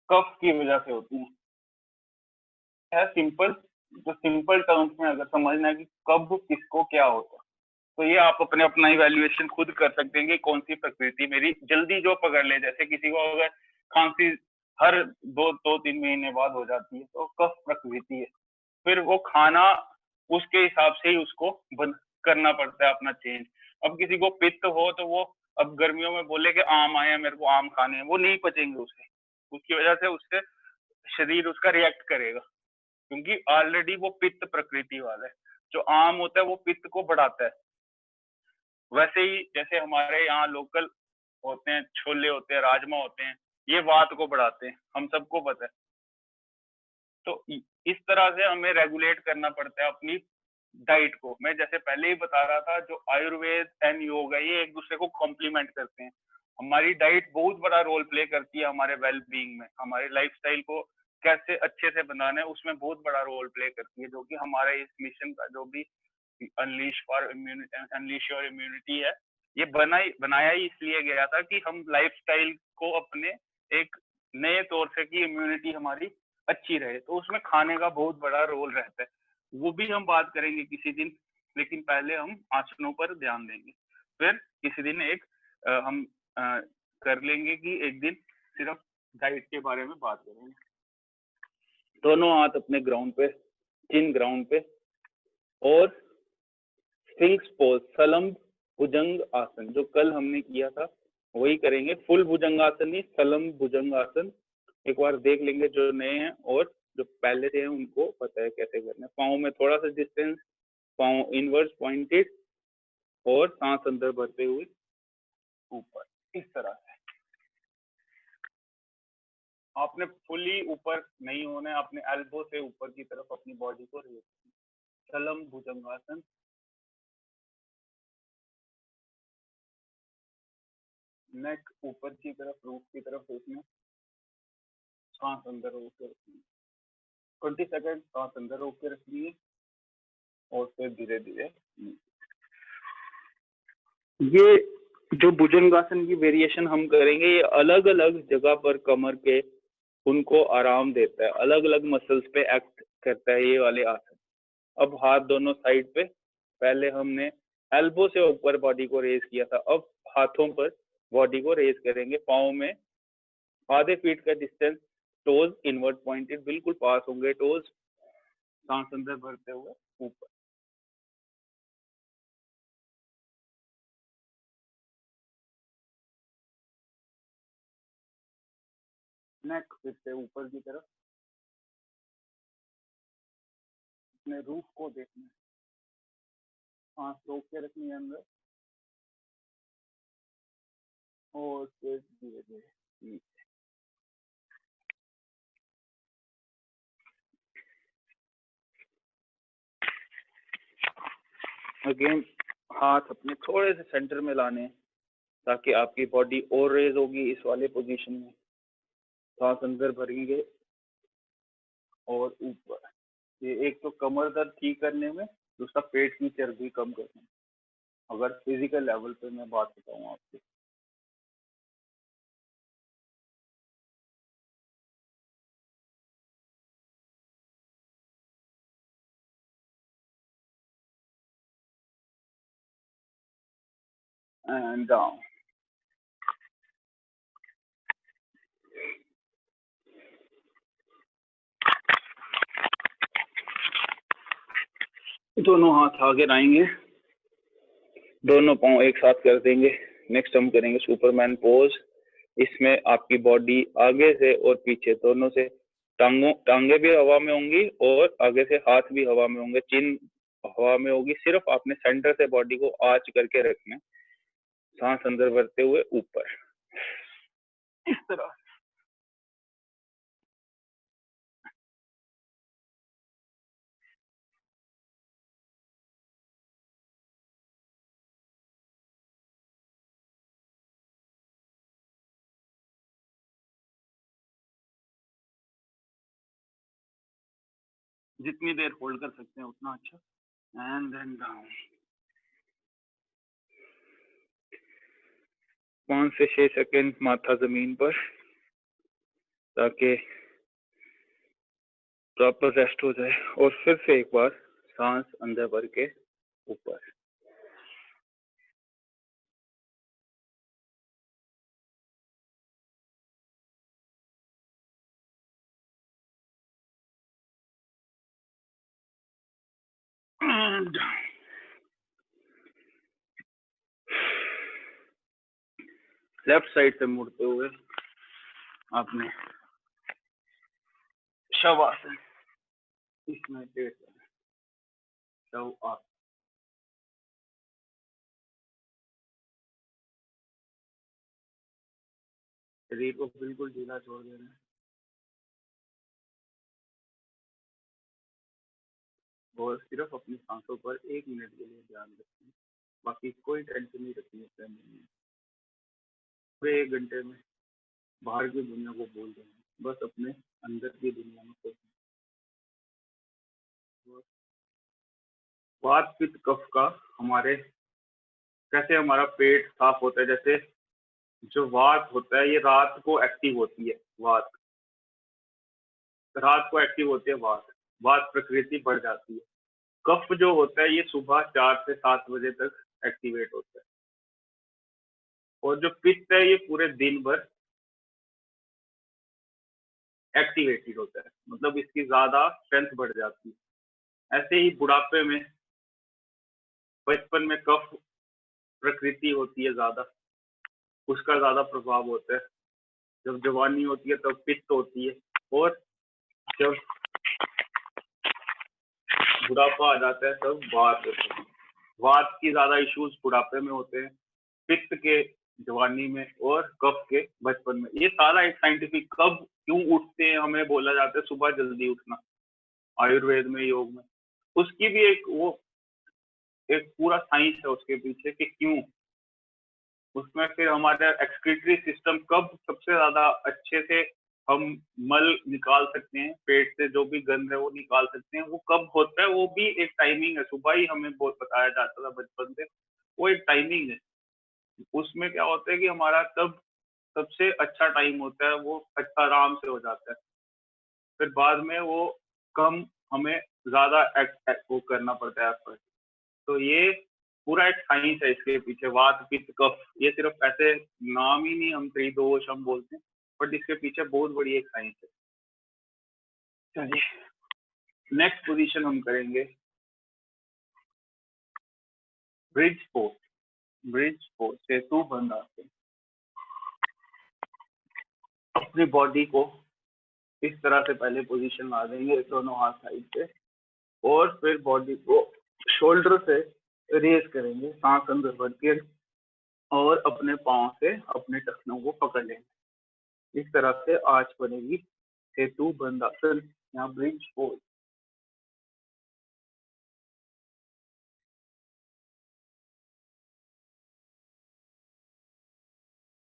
कफ की वजह से होती हैं। है सिंपल, जो सिंपल टर्म्स में अगर समझना है कि कब किसको क्या होता है, तो ये आप अपने अपना इवैल्यूएशन खुद कर सकते हैं कि कौन सी प्रकृति मेरी जल्दी जो पकड़ ले। जैसे किसी को अगर खांसी हर 2-3 महीने बाद हो जाती है तो कफ प्रकृति है। फिर वो खाना उसके हिसाब से ही उसको बंद करना पड़ता है अपना चेंज। अब किसी को पित्त हो तो वो अब गर्मियों में बोले कि आम आए हैं, मेरे को आम खाने हैं, वो नहीं पचेंगे उसे, उसकी वजह से उससे शरीर उसका रिएक्ट करेगा, क्योंकि ऑलरेडी वो पित्त प्रकृति वाला है। जो आम होता है वो पित्त को बढ़ाता है। वैसे ही जैसे हमारे यहाँ लोकल होते हैं, छोले होते हैं, राजमा होते हैं, ये वात को बढ़ाते हैं, हम सबको पता है। तो इस तरह से हमें रेगुलेट करना पड़ता है अपनी डाइट को। मैं जैसे पहले ही बता रहा था, जो आयुर्वेद एंड योग है ये एक दूसरे को कॉम्प्लीमेंट करते हैं। हमारी डाइट बहुत बड़ा रोल प्ले करती है हमारे वेल बीइंग में, हमारे लाइफस्टाइल को कैसे अच्छे से बनाना है उसमें बहुत बड़ा रोल प्ले करती है, जो कि हमारे इस मिशन का जो भी अनलीश योर इम्यूनिटी है, ये बनाया ही इसलिए गया था कि हम लाइफस्टाइल को अपने एक नए तौर से कि इम्यूनिटी हमारी अच्छी रहे, तो उसमें खाने का बहुत बड़ा रोल रहता है। वो भी हम बात करेंगे किसी दिन, लेकिन पहले हम आसनों पर ध्यान देंगे। फिर किसी दिन एक हम कर लेंगे कि एक दिन सिर्फ डाइट के बारे में बात करेंगे। दोनों हाथ अपने ग्राउंड पे, चिन ग्राउंड पे, और स्फिंक्स पोज, सलम्ब भुजंग आसन, जो कल हमने किया था वही करेंगे। फुल भुजंगासन नहीं, सलम्ब भुजंगासन एक बार देख लेंगे जो नए हैं, और जो पहले थे उनको पता है कैसे करना है। पाँव में थोड़ा सा डिस्टेंस, पाँव इनवर्स पॉइंटेड, और सांस अंदर भरते हुए ऊपर, इस तरह से। आपने फुली ऊपर नहीं होना है, अपने एल्बो से ऊपर की तरफ अपनी बॉडी को रेज, सलम्ब भुजंगासन। नेक ऊपर की तरफ, रूफ की तरफ देखना, सांस अंदर रोक के रखनी, 20 सेकंड सांस अंदर रोक के रखनी है, और फिर धीरे धीरे। ये जो भुजंगासन की वेरिएशन हम करेंगे, ये अलग अलग जगह पर कमर के उनको आराम देता है, अलग अलग मसल्स पे एक्ट करता है ये वाले आसन। अब हाथ दोनों साइड पे, पहले हमने एल्बो से ऊपर बॉडी को रेज किया था, अब हाथों पर बॉडी को रेज करेंगे। पाँव में आधे फीट का डिस्टेंस, टोज इनवर्ट पॉइंटेड, बिल्कुल पास होंगे टोज, सांस अंदर भरते हुए ऊपर। नेक फिर से ऊपर की तरफ, अपने रूफ को देखना है, सांस रोक के रखनी है अंदर, और फिर धीरे धीरे। अगेन हाथ अपने थोड़े से सेंटर में लाने, ताकि आपकी बॉडी और रेज होगी इस वाले पोजीशन में। सांस अंदर भरेंगे और ऊपर। ये एक तो कमर दर्द ठीक करने में, दूसरा पेट की चर्बी कम करने में, अगर फिजिकल लेवल पे मैं बात बताऊँ आपको। And down. दोनों हाथ आगे लाएंगे, दोनों पाँव एक साथ कर देंगे। नेक्स्ट हम करेंगे सुपरमैन पोज। इसमें आपकी बॉडी आगे से और पीछे दोनों से, टांगे भी हवा में होंगी और आगे से हाथ भी हवा में होंगे, चिन हवा में होगी। सिर्फ आपने सेंटर से बॉडी को आर्च करके रखना है, सांस अंदर भरते हुए ऊपर, इस तरह। जितनी देर होल्ड कर सकते हैं उतना अच्छा। And then down. 5 से 6 सेकेंड माथा जमीन पर, ताकि प्रॉपर रेस्ट हो जाए, और फिर से एक बार सांस अंदर भर के ऊपर। लेफ्ट साइड से मुड़ते हुए आपने शवासन, इसमें शव आप, शरीर को बिल्कुल ढीला छोड़ देना है, और सिर्फ अपनी सांसों पर 1 मिनट के लिए ध्यान रखें। बाकी कोई टेंशन नहीं रखनी है। पूरे 1 घंटे में बाहर की दुनिया को भूल देंगे, बस अपने अंदर की दुनिया में खो जाएंगे। वात पित्त कफ का हमारे कैसे हमारा पेट साफ होता है, जैसे जो वात होता है ये रात को एक्टिव होती है। रात को एक्टिव होती है वात। वात प्रकृति बढ़ जाती है। कफ जो होता है ये सुबह 4 से 7 बजे तक एक्टिवेट होता है। और जो पित्त है ये पूरे दिन भर एक्टिवेटेड होता है, मतलब इसकी ज्यादा स्ट्रेंथ बढ़ जाती है। ऐसे ही बुढ़ापे में, बचपन में कफ प्रकृति होती है ज्यादा, उसका ज्यादा प्रभाव होता है। जब जवानी होती है तब पित्त होती है, और जब बुढ़ापा आ जाता है तब वात होती है। वात की ज्यादा इश्यूज बुढ़ापे में होते हैं, पित्त के जवानी में, और कफ के बचपन में। ये सारा एक साइंटिफिक, कब क्यों उठते हैं हमें बोला जाता है सुबह जल्दी उठना, आयुर्वेद में, योग में, उसकी भी एक पूरा साइंस है उसके पीछे कि क्यों। उसमें फिर हमारा एक्सक्रीटरी सिस्टम कब सबसे ज्यादा अच्छे से हम मल निकाल सकते हैं, पेट से जो भी गंद है वो निकाल सकते हैं, वो कब होता है, वो भी एक टाइमिंग है। सुबह ही हमें बहुत बताया जाता था बचपन से, वो एक टाइमिंग है। उसमें क्या होता है कि हमारा तब सबसे अच्छा टाइम होता है, वो अच्छा आराम से हो जाता है। फिर बाद में वो कम, हमें ज्यादा वो करना पड़ता है effort। तो ये पूरा एक साइंस है इसके पीछे, वात पित्त कफ। ये सिर्फ ऐसे नाम ही नहीं हम त्रिदोष हम बोलते हैं, बट इसके पीछे बहुत बड़ी एक साइंस है। चलिए नेक्स्ट पोजीशन हम करेंगे ब्रिज पोज। ब्रिज पोज, सेतु बंद आसन। अपनी बॉडी को इस तरह से पहले पोजीशन ला देंगे, दोनों हाथ साइड पे, और फिर बॉडी को शोल्डर से रेज करेंगे, सांस अंदर भर के, और अपने पाँव से अपने टखनों को पकड़ लेंगे। इस तरह से आज बनेगी सेतु बंद आसन या ब्रिज पोज।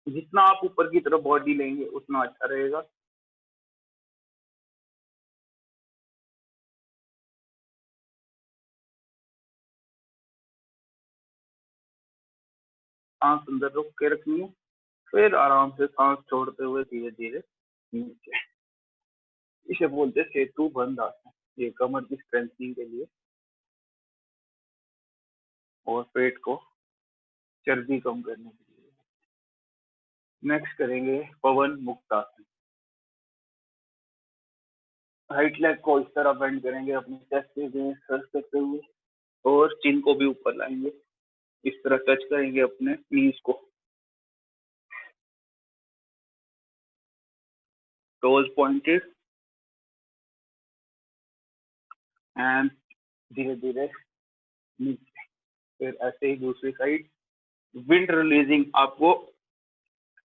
जितना आप ऊपर की तरफ बॉडी लेंगे उतना अच्छा रहेगा। सांस अंदर रोक के रखनी है, फिर आराम से सांस छोड़ते हुए धीरे धीरे नीचे। इसे बोलते हैं सेतु बंद आसन। ये कमर की स्ट्रेंथनिंग के लिए और पेट को चर्बी कम करने के लिए। नेक्स्ट करेंगे पवन मुक्त आसन। राइट लेग को इस तरह बेंड करेंगे, अपने चेस्ट के सर्च करते हुए, और चिन को भी ऊपर लाएंगे। इस तरह टच करेंगे अपने नीज को, टोज पॉइंटेड, एंड धीरे धीरे नीचे। फिर ऐसे ही दूसरी साइड, विंड रिलीजिंग। आपको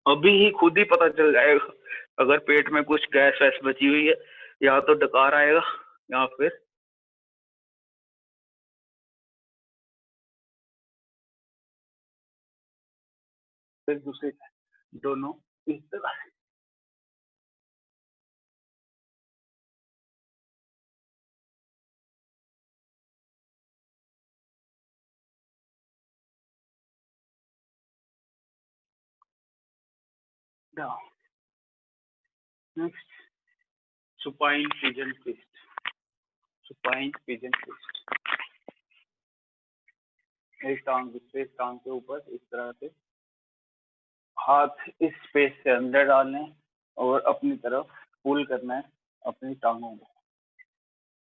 अभी ही खुद ही पता चल जाएगा अगर पेट में कुछ गैस वैस बची हुई है, या तो डकार आएगा या फिर दूसरी साइड, दोनों इस तरह। Next supine pigeon twist. Supine pigeon twist, एक टांग दूसरे टांग के ऊपर इस तरह से, हाथ इस स्पेस से अंदर डालने, और अपनी तरफ पुल करना है अपनी टांगों को।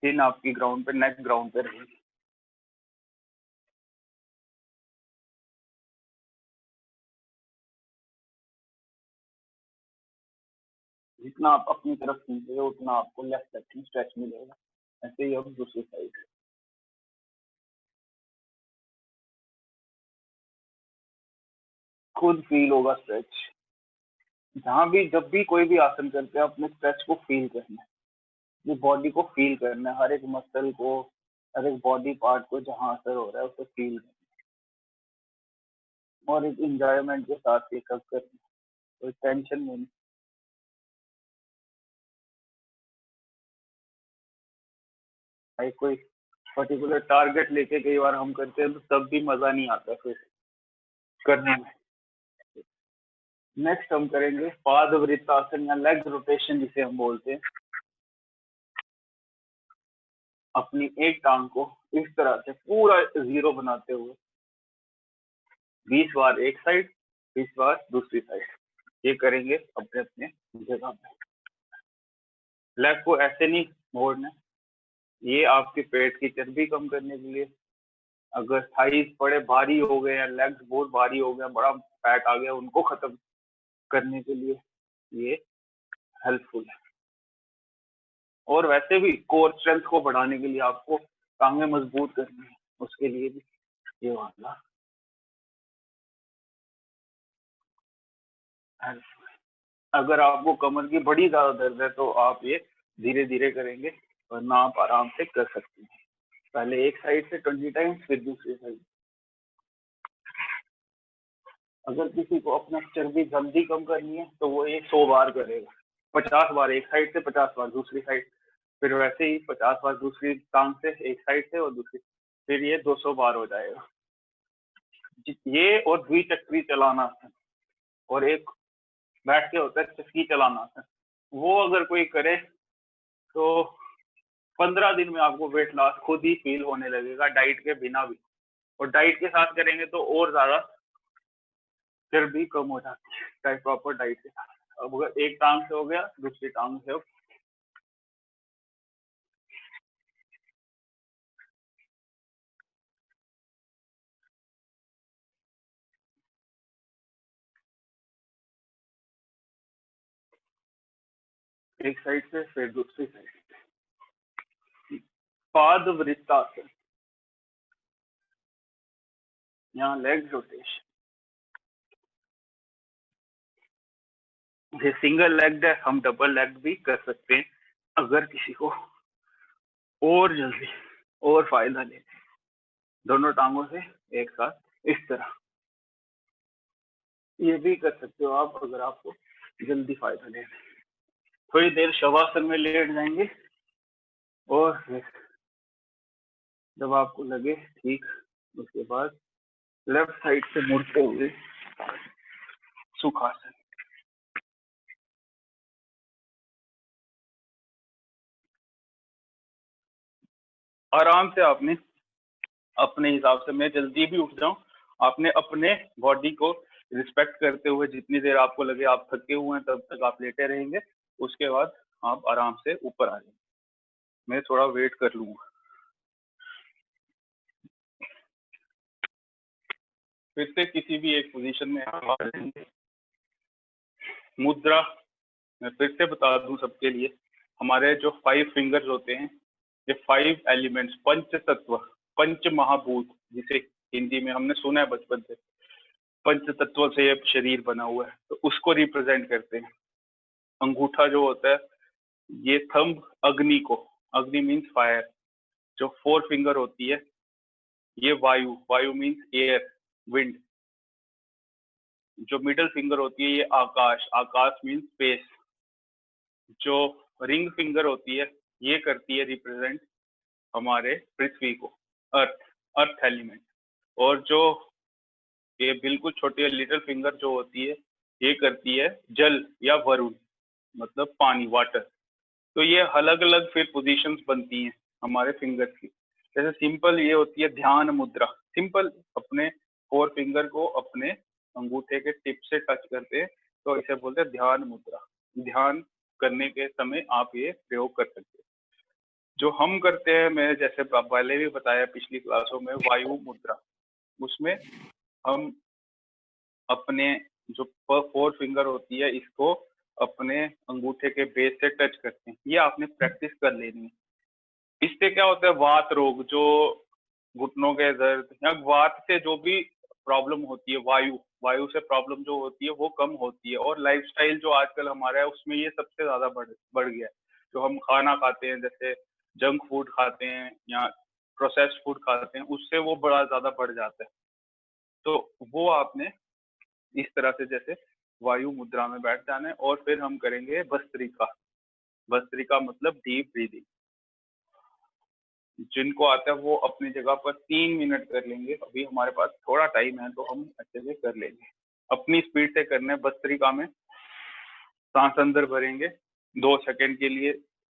चिन आपकी ग्राउंड पे, नेक ग्राउंड पे रहेगी। जितना आप अपनी तरफ खींचेंगे उतना आपको लेफ्ट साइड में स्ट्रेच मिलेगा। ऐसे ही अब दूसरी साइड, खुद फील होगा स्ट्रेच। जहां भी, जब भी कोई भी आसन करते हैं, अपने स्ट्रेच को फील करना है, ये बॉडी को फील करना है, हर एक मसल को, हर एक बॉडी पार्ट को जहां असर हो रहा है उसे फील करना है, और एक इंजॉयमेंट के साथ ये सब करना है। कोई टेंशन नहीं। भाई कोई पर्टिकुलर टारगेट लेके कई बार हम करते हैं तो तब भी मजा नहीं आता फिर करने में। नेक्स्ट हम करेंगे पाद वृत्तासन या लेग रोटेशन जिसे हम बोलते हैं। अपनी एक टांग को इस तरह से पूरा जीरो बनाते हुए 20 बार एक साइड, 20 बार दूसरी साइड, ये करेंगे अपने अपने जगह पे। लेग को ऐसे नहीं मोड़ना, ये आपके पेट की चर्बी कम करने के लिए, अगर थाइस बड़े भारी हो गए या लेग्स बहुत भारी हो गया, बड़ा फैट आ गया, उनको खत्म करने के लिए ये हेल्पफुल है। और वैसे भी कोर स्ट्रेंथ को बढ़ाने के लिए आपको टांगे मजबूत करनी है, उसके लिए भी ये वाला हेल्पफुल है। अगर आपको कमर की बड़ी ज्यादा दर्द है तो आप ये धीरे धीरे करेंगे, वरना आप आराम से कर सकते हैं। पहले एक साइड से 20 टाइम्स, फिर दूसरी साइड। अगर किसी को अपना चर्बी जल्दी कम करनी है तो वो ये 100 बार करेगा, 50 बार एक साइड से, 50 बार दूसरी साइड, फिर वैसे ही 50 बार दूसरी टांग से, एक साइड से और दूसरी, फिर ये 200 बार हो जाएगा। ये और द्विचक्री चलाना आसन, और एक बैठ के होता है चक्की चलाना आसन, वो अगर कोई करे तो 15 दिन में आपको वेट लॉस खुद ही फील होने लगेगा, डाइट के बिना भी। और डाइट के साथ करेंगे तो और ज्यादा चर्बी कम हो जाती है, प्रॉपर डाइट के साथ। अब अगर एक टांग से हो गया, दूसरी टांग से एक साइड से, फिर दूसरी साइड। पाद वृत्तासन यहाँ लेग रोटेशन। ये सिंगल लेग है, हम डबल लेग भी कर सकते हैं अगर किसी को और जल्दी और फायदा लेते हैं। दोनों टांगों से एक साथ इस तरह ये भी कर सकते हो आप, अगर आपको जल्दी फायदा लेना है। थोड़ी देर शवासन में लेट जाएंगे, और फिर जब आपको लगे ठीक, उसके बाद लेफ्ट साइड से मुड़ते हुए सुखासन। आराम से आपने अपने हिसाब से, मैं जल्दी भी उठ जाऊं, आपने अपने बॉडी को रिस्पेक्ट करते हुए जितनी देर आपको लगे आप थके हुए हैं तब तक आप लेटे रहेंगे। उसके बाद आप आराम से ऊपर आ जाएंगे, मैं थोड़ा वेट कर लूंगा। फिर से किसी भी एक पोजीशन में आप आ जाएंगे। मुद्रा मैं फिर से बता दूं सबके लिए, हमारे जो 5 फिंगर्स होते हैं, ये 5 एलिमेंट्स, पंच तत्व, पंच महाभूत, जिसे हिंदी में हमने सुना है बचपन से, पंच तत्व से ये शरीर बना हुआ है, तो उसको रिप्रेजेंट करते हैं। अंगूठा जो होता है, ये थंब अग्नि को, अग्नि मीन्स फायर। जो 4 फिंगर होती है, ये वायु, वायु मीन्स एयर, विंड। जो मिडल फिंगर होती है, ये आकाश, आकाश मीन्स स्पेस। जो रिंग फिंगर होती है, ये करती है रिप्रेजेंट हमारे पृथ्वी को, अर्थ, अर्थ एलिमेंट। और जो ये बिल्कुल छोटी लिटिल फिंगर जो होती है, ये करती है जल या वरुण, मतलब पानी, वाटर। तो ये अलग अलग फिर पोजीशंस बनती हैं हमारे फिंगर्स की। जैसे सिंपल ये होती है ध्यान मुद्रा, सिंपल अपने 4 फिंगर को अपने अंगूठे के टिप से टच करते हैं, तो इसे बोलते हैं ध्यान मुद्रा। ध्यान करने के समय आप ये प्रयोग कर सकते हैं। जो हम करते हैं, मैं जैसे पहले भी बताया पिछली क्लासों में, वायु मुद्रा, उसमें हम अपने जो 4 फिंगर होती है, इसको अपने अंगूठे के बेस से टच करते हैं। ये आपने प्रैक्टिस कर लेनी है। इससे क्या होता है, वात रोग, जो घुटनों के दर्द या वात से जो भी प्रॉब्लम होती है, वायु, वायु से प्रॉब्लम जो होती है वो कम होती है। और लाइफस्टाइल जो आजकल हमारा है, उसमें ये सबसे ज्यादा बढ़ गया है। जो हम खाना खाते हैं, जैसे जंक फूड खाते हैं या प्रोसेस्ड फूड खाते हैं, उससे वो बड़ा ज्यादा बढ़ जाता है। तो वो आपने इस तरह से, जैसे वायु मुद्रा में बैठ जाना है और फिर हम करेंगे भस्त्रिका। भस्त्रिका मतलब डीप ब्रीदिंग। जिनको आता है वो अपनी जगह पर 3 मिनट कर लेंगे। अभी हमारे पास थोड़ा टाइम है तो हम अच्छे से कर लेंगे। अपनी स्पीड से करना है। भस्त्रिका में सांस अंदर भरेंगे 2 सेकंड के लिए,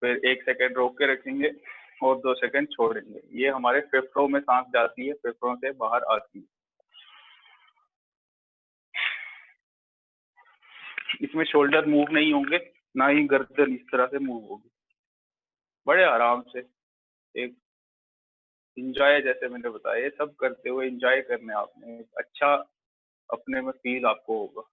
फिर 1 सेकंड रोक के रखेंगे और 2 सेकंड छोड़ेंगे। ये हमारे फेफड़ों में सांस जाती है, फेफड़ों से बाहर आती है। इसमें शोल्डर मूव नहीं होंगे, ना ही गर्दन इस तरह से मूव होगी। बड़े आराम से एक इंजॉय, जैसे मैंने बताया, ये सब करते हुए इंजॉय करने आपने एक अच्छा अपने में फील आपको होगा।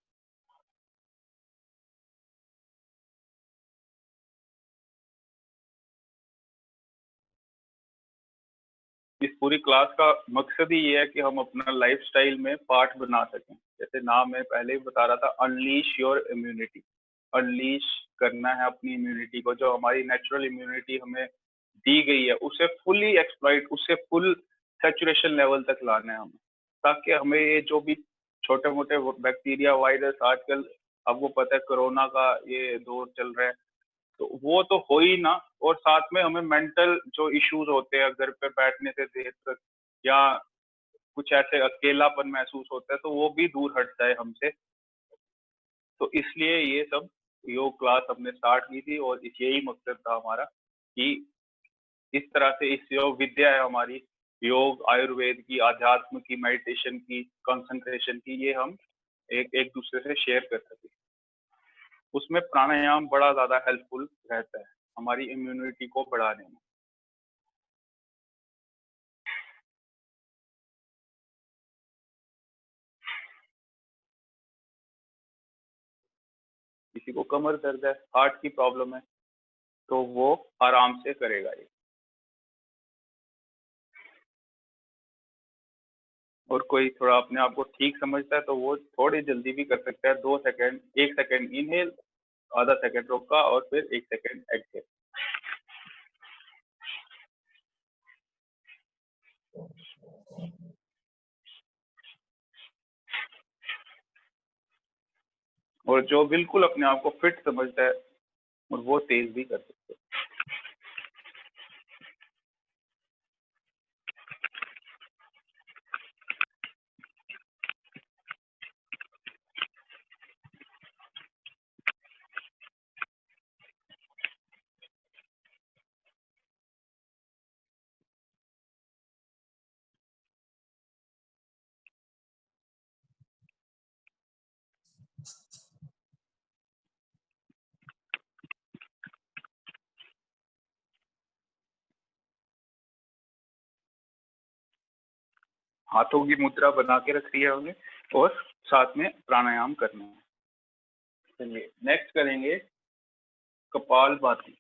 इस पूरी क्लास का मकसद ही ये है कि हम अपना लाइफस्टाइल में पार्ट बना सकें। जैसे नाम मैं पहले ही बता रहा था, अनलीश योर इम्यूनिटी। अनलीश करना है अपनी इम्यूनिटी को, जो हमारी नेचुरल इम्यूनिटी हमें दी गई है उसे फुली एक्सप्लॉइट, उससे फुल सेचुरेशन लेवल तक लाना है हमें, ताकि हमें ये जो भी छोटे मोटे बैक्टीरिया, वायरस, आजकल आपको पता है कोरोना का ये दौर चल रहा है, तो वो तो हो ही ना। और साथ में हमें मेंटल जो इश्यूज होते हैं घर पे बैठने से देर तक, या कुछ ऐसे अकेलापन महसूस होता है, तो वो भी दूर हट जाए हमसे। तो इसलिए ये सब योग क्लास हमने स्टार्ट की थी और यही मकसद था हमारा कि इस तरह से इस योग विद्या है हमारी, योग, आयुर्वेद की, आध्यात्म की, मेडिटेशन की, कंसंट्रेशन की, ये हम एक एक दूसरे से शेयर कर सके। उसमें प्राणायाम बड़ा ज्यादा हेल्पफुल रहता है हमारी इम्यूनिटी को बढ़ाने में। किसी को कमर दर्द है, हार्ट की प्रॉब्लम है, तो वो आराम से करेगा ये। और कोई थोड़ा अपने आप को ठीक समझता है तो वो थोड़ी जल्दी भी कर सकता है। 2 सेकंड, 1 सेकंड इनहेल, आधा सेकंड रोका और फिर 1 सेकंड एक्सहेल। और जो बिल्कुल अपने आप को फिट समझता है और वो तेज भी कर सकते हैं। हाथों की मुद्रा बना के रखनी है हमें और साथ में प्राणायाम करना है। चलिए नेक्स्ट करेंगे कपालभाति।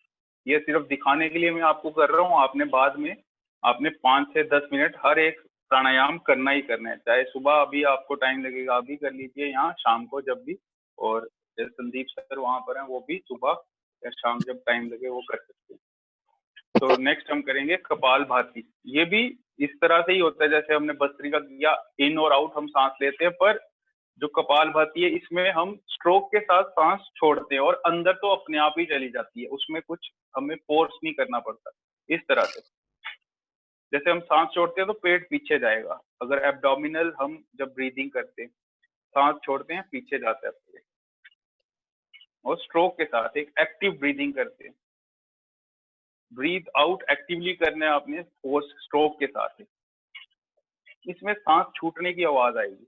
ये सिर्फ दिखाने के लिए मैं आपको कर रहा हूँ। आपने बाद में आपने 5 से 10 मिनट हर एक प्राणायाम करना ही करना है। चाहे सुबह अभी आपको टाइम लगेगा अभी कर लीजिए, यहाँ शाम को जब भी, और जैसे संदीप सर वहां पर हैं वो भी सुबह या शाम जब टाइम लगे वो कर सकते हैं। तो नेक्स्ट हम करेंगे कपालभाति। ये भी इस तरह से ही होता है जैसे हमने भस्त्रिका किया, इन और आउट हम सांस लेते हैं, पर जो कपालभाति है इसमें हम स्ट्रोक के साथ सांस छोड़ते हैं और अंदर तो अपने आप ही चली जाती है, उसमें कुछ हमें फोर्स नहीं करना पड़ता। इस तरह से जैसे हम सांस छोड़ते हैं तो पेट पीछे जाएगा। अगर एब्डोमिनल हम जब ब्रीदिंग करते हैं, सांस छोड़ते हैं पीछे जाता है पेट। और स्ट्रोक के साथ एक एक्टिव ब्रीदिंग करते हैं, ब्रीथ आउट एक्टिवली करने आपने फोर्स स्ट्रोक के साथ है। इसमें सांस छूटने की आवाज आएगी।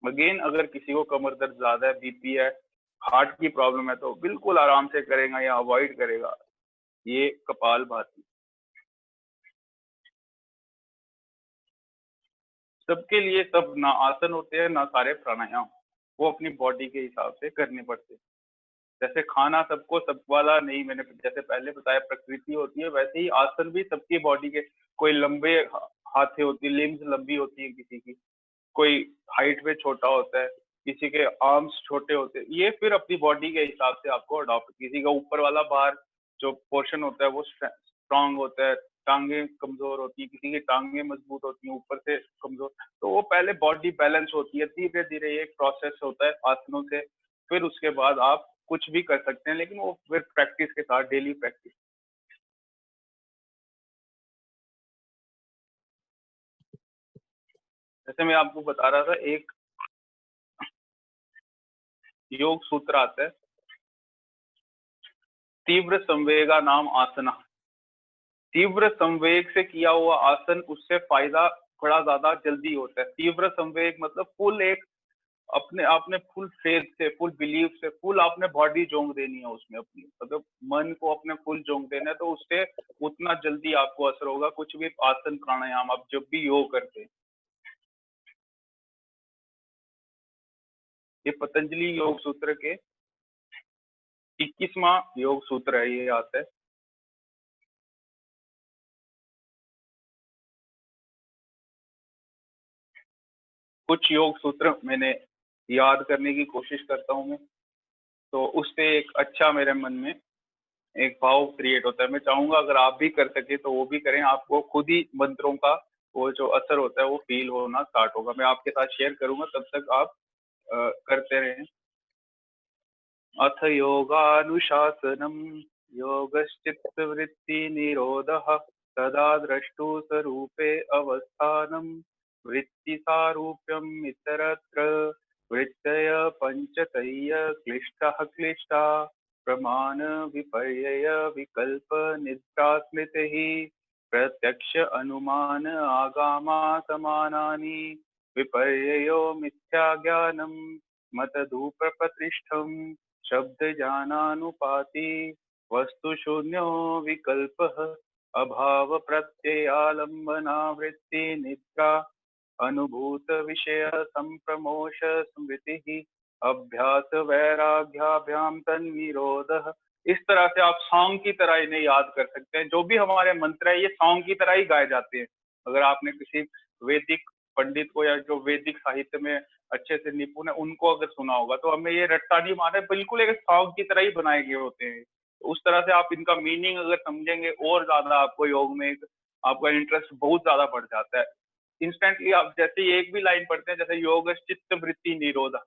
अगेन अगर किसी को कमर दर्द ज्यादा है, बीपी है, हार्ट की प्रॉब्लम है, तो बिल्कुल आराम से करेगा या अवॉइड करेगा ये कपालभाति। सबके लिए सब ना आसन होते हैं ना सारे प्राणायाम, वो अपनी बॉडी के हिसाब से करने पड़ते हैं। जैसे खाना सबको सब वाला नहीं, मैंने जैसे पहले बताया प्रकृति होती है, वैसे ही आसन भी सबकी बॉडी के, कोई लंबे हाथे होती है, लिम्स लंबी होती है किसी की, कोई हाइट में छोटा होता है, किसी के आर्म्स छोटे होते हैं। ये फिर अपनी बॉडी के हिसाब से आपको अडॉप्ट, किसी का ऊपर वाला बार जो पोर्शन होता है वो स्ट्रांग होता है, टांगे कमजोर होती है, किसी की टांगे मजबूत होती है, ऊपर से कमजोर। तो वो पहले बॉडी बैलेंस होती है, धीरे धीरे ये एक प्रोसेस होता है आसनों से, फिर उसके बाद आप कुछ भी कर सकते हैं, लेकिन वो फिर प्रैक्टिस के साथ, डेली प्रैक्टिस। जैसे मैं आपको बता रहा था, एक योग सूत्र आता है, तीव्र संवेगा नाम आसना। तीव्र संवेग से किया हुआ आसन, उससे फायदा बड़ा ज्यादा जल्दी होता है। तीव्र संवेग मतलब फुल एक अपने आपने फुल फेथ से, फुल बिलीव से, फुल आपने बॉडी जोंक देनी है उसमें अपनी, मतलब मन को अपने फुल जोंक देना है, तो उससे उतना जल्दी आपको असर होगा कुछ भी आसन प्राणायाम आप जब भी योग करते हैं। ये पतंजलि योग सूत्र के 21वां योग सूत्र है, ये आता है। कुछ योग सूत्र मैंने याद करने की कोशिश करता हूँ मैं, तो उससे एक अच्छा मेरे मन में एक भाव क्रिएट होता है। मैं चाहूंगा अगर आप भी कर सके तो वो भी करें, आपको खुद ही मंत्रों का वो जो असर होता है वो फील होना स्टार्ट होगा। मैं आपके साथ शेयर करूंगा, तब तक आप करते रहें। अथ योगानुशासनम योगश्चित्तवृत्ति निरोधः तदा द्रष्टु स्वरूपे अवस्थानम वृत्ति सारूप्यम इतरत्र वृत्तय पंचतय्य क्लिष्टः क्लिष्टा प्रमाण विपर्यय विकल्प निद्रा स्मृतिः प्रत्यक्ष अनुमान आगामा समानानि विपर्ययो मिथ्या ज्ञानम मतदुपप्रतिष्ठम् शब्दजानानुपाति वस्तु शून्यो विकल्पः अभाव प्रत्ययालंबनावृत्ति निद्रा अनुभूत विषय संप्रमोश स्मृति अभ्यास वैराग्याभ्याम तन्निरोधः। इस तरह से आप सॉन्ग की तरह इन्हें याद कर सकते हैं। जो भी हमारे मंत्र है ये सॉन्ग की तरह ही गाए जाते हैं। अगर आपने किसी वैदिक पंडित को या जो वैदिक साहित्य में अच्छे से निपुण है उनको अगर सुना होगा, तो हमें ये रट्टा नहीं मारे, बिल्कुल एक सॉन्ग की तरह ही बनाए गए होते हैं। तो उस तरह से आप इनका मीनिंग अगर समझेंगे और ज्यादा आपको योग में आपका इंटरेस्ट बहुत ज्यादा बढ़ जाता है। इंस्टेंटली आप जैसे ही एक भी लाइन पढ़ते हैं, जैसे योग चित्त वृत्ति निरोध,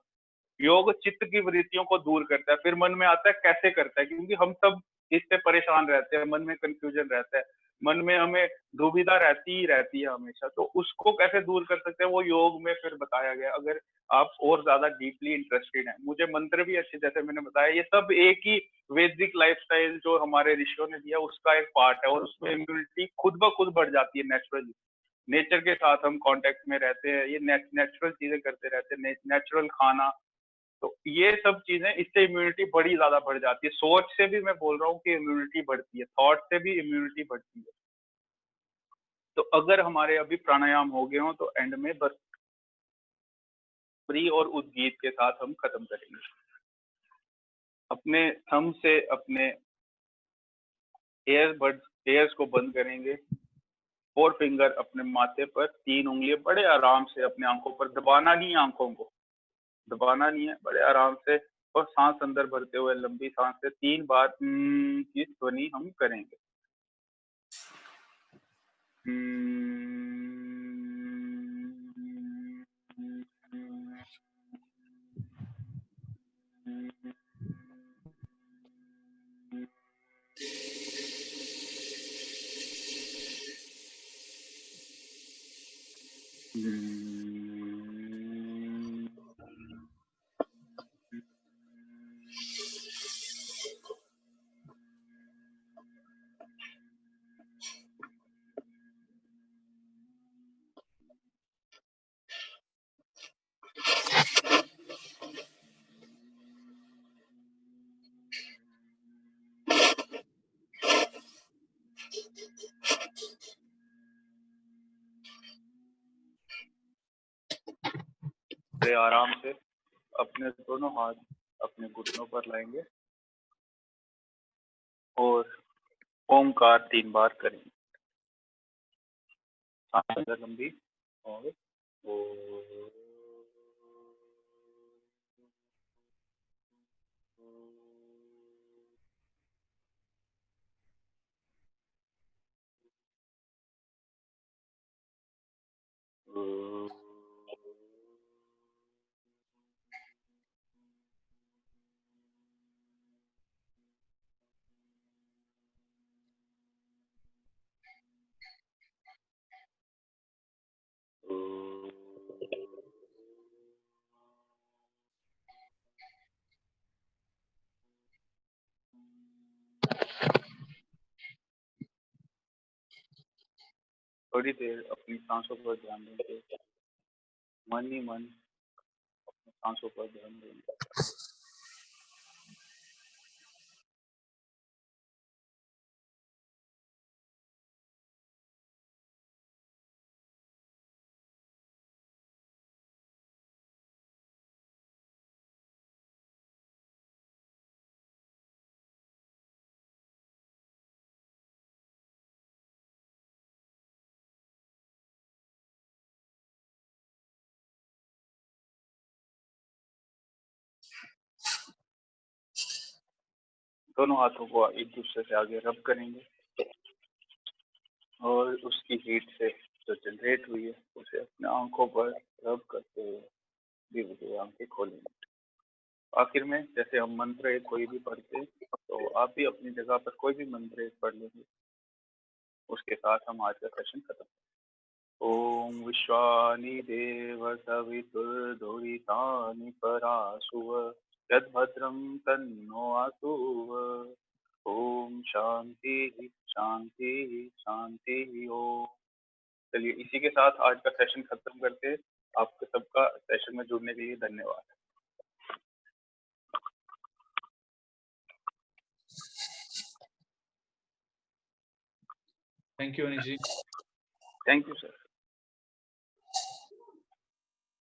योग चित्त की वृत्तियों को दूर करता है। फिर मन में आता है कैसे करता है, क्योंकि हम सब इससे परेशान रहते हैं, मन में कंफ्यूजन रहता है, मन में हमें दुविधा रहती ही रहती है हमेशा। तो उसको कैसे दूर कर सकते हैं वो योग में फिर बताया गया। अगर आप और ज्यादा डीपली इंटरेस्टेड हैं, मुझे मंत्र भी अच्छे, जैसे मैंने बताया, ये सब एक ही वैदिक लाइफस्टाइल जो हमारे ऋषियों ने दिया उसका एक पार्ट है, और उसमें इम्यूनिटी खुद ब खुद बढ़ जाती है नेचुरली। नेचर के साथ हम कांटेक्ट में रहते हैं, ये नेचुरल चीजें करते रहते हैं, नेचुरल खाना, तो ये सब चीजें, इससे इम्यूनिटी बड़ी ज्यादा बढ़ जाती है। सोच से भी मैं बोल रहा हूँ कि इम्यूनिटी बढ़ती है, थॉट से भी इम्यूनिटी बढ़ती है। तो अगर हमारे अभी प्राणायाम हो गए हो तो एंड में बस फ्री और उद्गीत के साथ हम खत्म करेंगे। अपने थंब से अपने एयर्स को बंद करेंगे। फोर फिंगर अपने माथे पर, तीन उंगलियां बड़े आराम से अपने आंखों पर, दबाना नहीं, आंखों को दबाना नहीं है, बड़े आराम से। और सांस अंदर भरते हुए लंबी सांस से 3 बार की ध्वनि हम करेंगे। बड़े आराम से अपने दोनों हाथ अपने घुटनों पर लाएंगे और ओमकार 3 बार करेंगे। सांस अंदर लंबी और थोड़ी देर अपनी सांसों पर ध्यान देंगे, मन ही मन अपनी सांसों पर ध्यान देंगे। दोनों हाथों को एक दूसरे से आगे रब करेंगे और उसकी हीट से जो जनरेट हुई है उसे अपने आंखों पर रब करते हुए धीरे धीरे आंखें खोलेंगे। आखिर में जैसे हम मंत्र एक कोई भी पढ़ते तो आप भी अपनी जगह पर कोई भी मंत्र एक पढ़ लेंगे। उसके साथ हम आज का सेशन खत्म। ओम विश्वानि देव सवितुर्दुरितानि परासुव यद्भद्रं तन्नो आसुव। ओम शांति शांति शांति ओम। चलिए इसी के साथ आज का सेशन खत्म करते हैं। आपके सबका सेशन में जुड़ने के लिए धन्यवाद। Thank you Anish ji. Thank you sir.